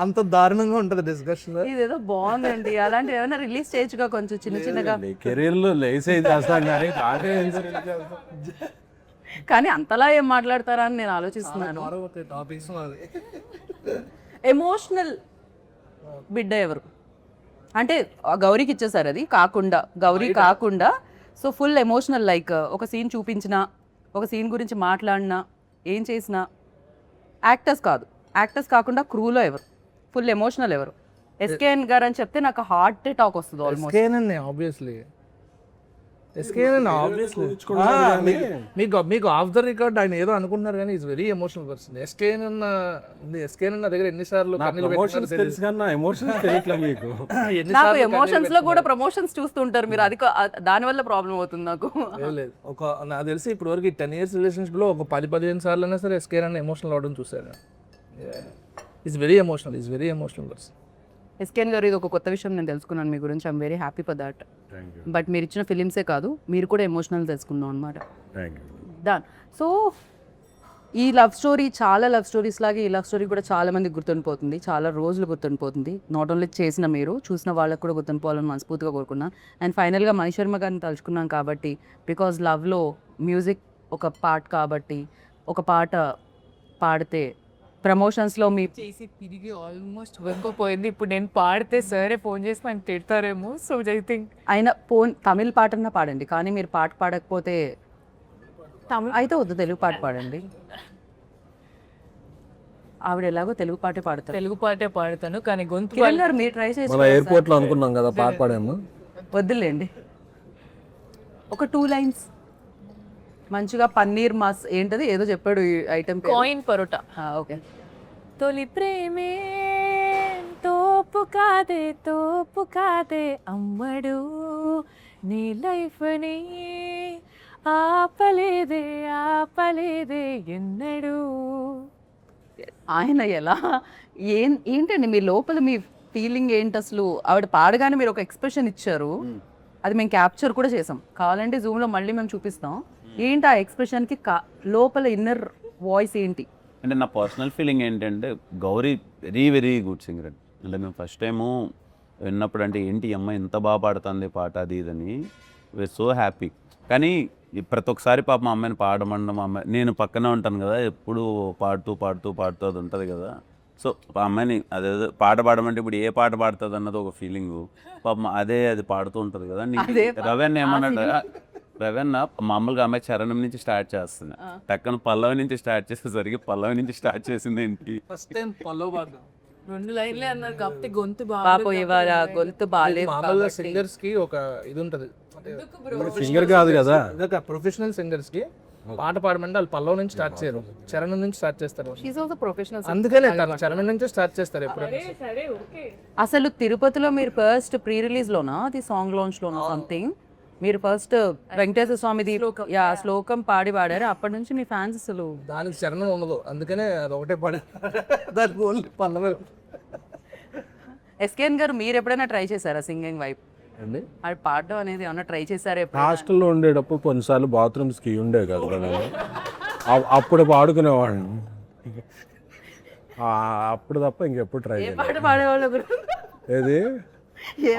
అంత దారుణంగా ఉంటుంది డిస్కషన్. ఇదేదో బాగుందండి. అలాంటివి ఏమైనా రిలీజ్ చేయొచ్చుగా కొంచెం చిన్న చిన్నగా. కెరీర్లో లేసే చేస్తాం కానీ బాగా కానీ అంతలా ఏం మాట్లాడతారా అని నేను ఆలోచిస్తున్నాను. టాపిక్స్ ఎమోషనల్ బిడ్డ ఎవరు అంటే గౌరీకి ఇచ్చేసారు. అది కాకుండా గౌరీ కాకుండా సో ఫుల్ ఎమోషనల్, లైక్ ఒక సీన్ చూపించినా, ఒక సీన్ గురించి మాట్లాడినా, ఏం చేసినా, యాక్టర్స్ కాకుండా క్రూలో ఎవరు ఫుల్ ఎమోషనల్ ఎవరు? ఎస్కేఎన్ గారు అని చెప్తే నాకు హార్ట్ టాక్ వస్తుంది ఆల్మోస్ట్. ఆబ్వియస్లీ మీకు ఆఫ్ ద రికార్డ్ ఆయన ఏదో అనుకుంటున్నారు కానీ is very emotional person. SKN అన్న దగ్గర ఎన్నిసార్లు తెలుసు కానీ ఎమోషన్స్ తెలియట్లే మీకు. నాకు ఎమోషన్స్ లో కూడా ప్రమోషన్స్ చూస్తుంటారు మీరు, అది దాని వల్ల ప్రాబ్లం అవుతుంది నాకు. లేదు నాకు తెలిసి ఇప్పుడు వరకు 10 years రిలేషన్షిప్ లో ఒక 10-15 సార్లు అయినా సరే ఎస్కేఎన్ అన్న ఎమోషనల్ అవడం చూసాను. Is very emotional person. SKN గారు, ఇది ఒక కొత్త విషయం నేను తెలుసుకున్నాను మీ గురించి. I'm very happy for that. But మీరు ఇచ్చిన ఫిలిమ్సే కాదు, మీరు కూడా ఎమోషనల్ తెలుసుకున్నాం అనమాట. దాన్ సో ఈ లవ్ స్టోరీ చాలా లవ్ స్టోరీస్ లాగే ఈ లవ్ స్టోరీ కూడా చాలా మందికి గుర్తుండిపోతుంది, చాలా రోజులు గుర్తుండిపోతుంది. నాట్ ఓన్లీ చేసిన మీరు, చూసిన వాళ్ళకి కూడా గుర్తుండిపోవాలని మనస్ఫూర్తిగా కోరుకున్నాను. అండ్ ఫైనల్గా మణి శర్మ గారిని తలుచుకున్నాం కాబట్టి, బికాజ్ లవ్లో మ్యూజిక్ ఒక పార్ట్ కాబట్టి, ఒక పాట పాడితే ప్రమోషన్స్లో మీ చేసి తిరిగి ఆల్మోస్ట్ వెంకపోయింది. ఇప్పుడు నేను పాడితే సరే ఫోన్ చేసి మనం తిడతారేమో. సో ఐ థింక్ ఆయన తమిళ్ పాటన్నా పాడండి, కానీ మీరు పాట పాడకపోతే అయితే వద్దు, తెలుగు పాట పాడండి. ఆవిడ ఎలాగో తెలుగు పాటే పాడతారు. తెలుగు పాటే పాడతాను కానీ గొంతు కిరణ్ గారు మీరు ట్రై చేసి మన ఎయిర్పోర్ట్ లో అనుకున్నాం కదా పాట పాడాము. వద్దులేండి, ఒక 2 lines మంచిగా. పన్నీర్ మాస్ ఏంటది ఏదో చెప్పాడు ఈ ఐటమ్, కాయిన్ పరోటా. ఓకే. తొలి ప్రేమే తోపు కాదే అమ్మడు, నీ లైఫ్ని ఆపలేదే ఎన్నడు. ఆయన ఎలా ఏంటండి మీ లోపల మీ ఫీలింగ్ ఏంటి అసలు? ఆవిడ పాడగానే మీరు ఒక ఎక్స్ప్రెషన్ ఇచ్చారు, అది మేము క్యాప్చర్ కూడా చేసాం. కావాలంటే జూమ్లో మళ్ళీ మేము చూపిస్తాం. ఏంటి ఆ ఎక్స్ప్రెషన్కి లోపల ఇన్నర్ వాయిస్ ఏంటి? అంటే నా పర్సనల్ ఫీలింగ్ ఏంటంటే గౌరీ వెరీ గుడ్ సింగర్. అంటే మేము ఫస్ట్ టైము విన్నప్పుడు అంటే ఏంటి ఈ అమ్మాయి ఎంత బాగా పాడుతుంది పాట అది ఇదని వీఆర్ సో హ్యాపీ. కానీ ప్రతి ఒక్కసారి పాప మా అమ్మాయిని పాడమండం, మా అమ్మాయి నేను పక్కనే ఉంటాను కదా, ఎప్పుడు పాడుతూ అది ఉంటుంది కదా. సో ఆ అమ్మాయిని అదేదో పాట పాడమంటే ఇప్పుడు ఏ పాట పాడుతుంది అన్నది ఒక ఫీలింగ్. పాపం అది పాడుతూ ఉంటుంది కదా. రవెన్ ఏమన్నాడు, రవెన్న మామూలుగా అమ్మాయి చరణం నుంచి స్టార్ట్ చేస్తుంది, టక్కన పల్లవి నుంచి స్టార్ట్ చేసేసరికి పల్లవి నుంచి స్టార్ట్ చేసింది ఏంటి, ఫస్ట్ టైం పల్లవ్ 2 లైన్లే అన్నారు కాకపోతే గొంతు పాపం ఇవాళ గొంతు బాగాలేదు మామూలుగా సింగర్స్ కి ఒక ఇది ఉంటుంది, సింగర్ కాదు కదా. ఇదొక ప్రొఫెషనల్ సింగర్స్ కి పాట పాడమంటే వాళ్ళు పల్లవ నుంచి స్టార్ట్ చేయరు, చరణం నుంచి స్టార్ట్ చేస్తారు. She also professional. అందుకనే తను చరణం నుంచి స్టార్ట్ చేస్తారు ఎప్పుడైనా. సరే ఓకే. అసలు తిరుపతిలో మీరు ఫస్ట్ ప్రీ రిలీజ్ లోనా అది సాంగ్ లాంచ్ లోనా సంథింగ్ మీరు ఫస్ట్ వెంకటేశ్వర స్వామిది యా శ్లోకం పాడారు. అప్పటి నుంచి మీ ఫ్యాన్స్ అసలు దానికి చరణం ఉండదు, అందుకనే అది ఒకటే పాడే దానికి ఓన్లీ పల్లవ. ఎస్కేఎన్ గారు మీరు ఎప్పుడైనా ట్రై చేశారా సింగింగ్ వైపు? అండి అది పాడడం అనేది ఏమన్నా ట్రై చేశారా ఎప్పుడు? హాస్టల్లో ఉండేటప్పుడు కొన్నిసార్లు బాత్రూమ్స్కి ఉండే కదా నేను. అప్పుడు పాడుకునేవాడిని. అప్పుడు తప్ప ఇంకెప్పుడు ట్రై చేయలేదు. పాట పాడేవాళ్ళు ఒకరు. ఏది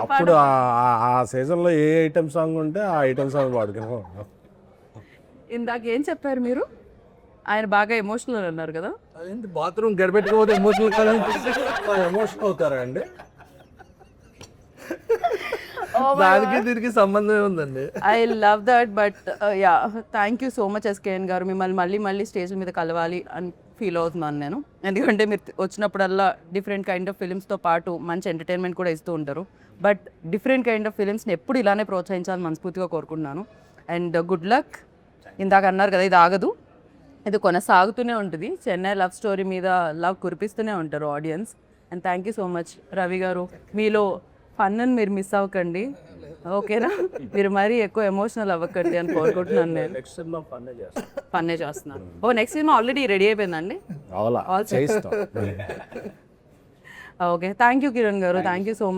అప్పుడు ఆ సీజన్లో ఏ ఐటమ్ సాంగ్ ఉంటే ఆ ఐటమ్ సాంగ్ పాడుకునేవాడిని. ఇందాక ఏం చెప్పారు మీరు? ఆయన బాగా ఎమోషనల్ అన్నారు కదా. అదేంటి బాత్రూమ్ గడిపెట్టుకోకపోతే ఎమోషనల్ కాదని ఎమోషన్ అవుతారా అండి? దానికి దీనికి సంబంధం ఉందండి. I love that but yeah thank you so much SKN గారు. మిమ్మల్ని మళ్ళీ స్టేజ్ మీద కలవాలి అని ఫీల్ అవుతున్నాను నేను. ఎందుకంటే మీరు వచ్చినప్పుడల్లా డిఫరెంట్ కైండ్ ఆఫ్ ఫిలిమ్స్తో పాటు మంచి ఎంటర్టైన్మెంట్ కూడా ఇస్తూ ఉంటారు. బట్ డిఫరెంట్ కైండ్ ఆఫ్ ఫిలిమ్స్ని ఎప్పుడు ఇలానే ప్రోత్సహించాలని మనస్ఫూర్తిగా కోరుకుంటున్నాను. And good luck. ఇందాక అన్నారు కదా ఇది ఆగదు, ఇది కొనసాగుతూనే ఉంటుంది. చెన్నై లవ్ స్టోరీ మీద లవ్ కురిపిస్తూనే ఉంటారు audience. And thank you so much Ravi గారు. మీలో ఫన్ మీరు మిస్ అవ్వకండి, ఓకేనా? మీరు మరీ ఎక్కువ ఎమోషనల్ అవ్వకండి అని కోరుకుంటున్నాను నేను. నెక్స్ట్ సినిమా పన్నే చేస్తాను. పన్నే చేస్తున్నాను. ఓ నెక్స్ట్ సినిమా ఆల్రెడీ రెడీ అయిపోయిందండి. అవలా చేయిస్తాం. ఓకే థ్యాంక్ యూ కిరణ్ గారు, థ్యాంక్ యూ సో మచ్.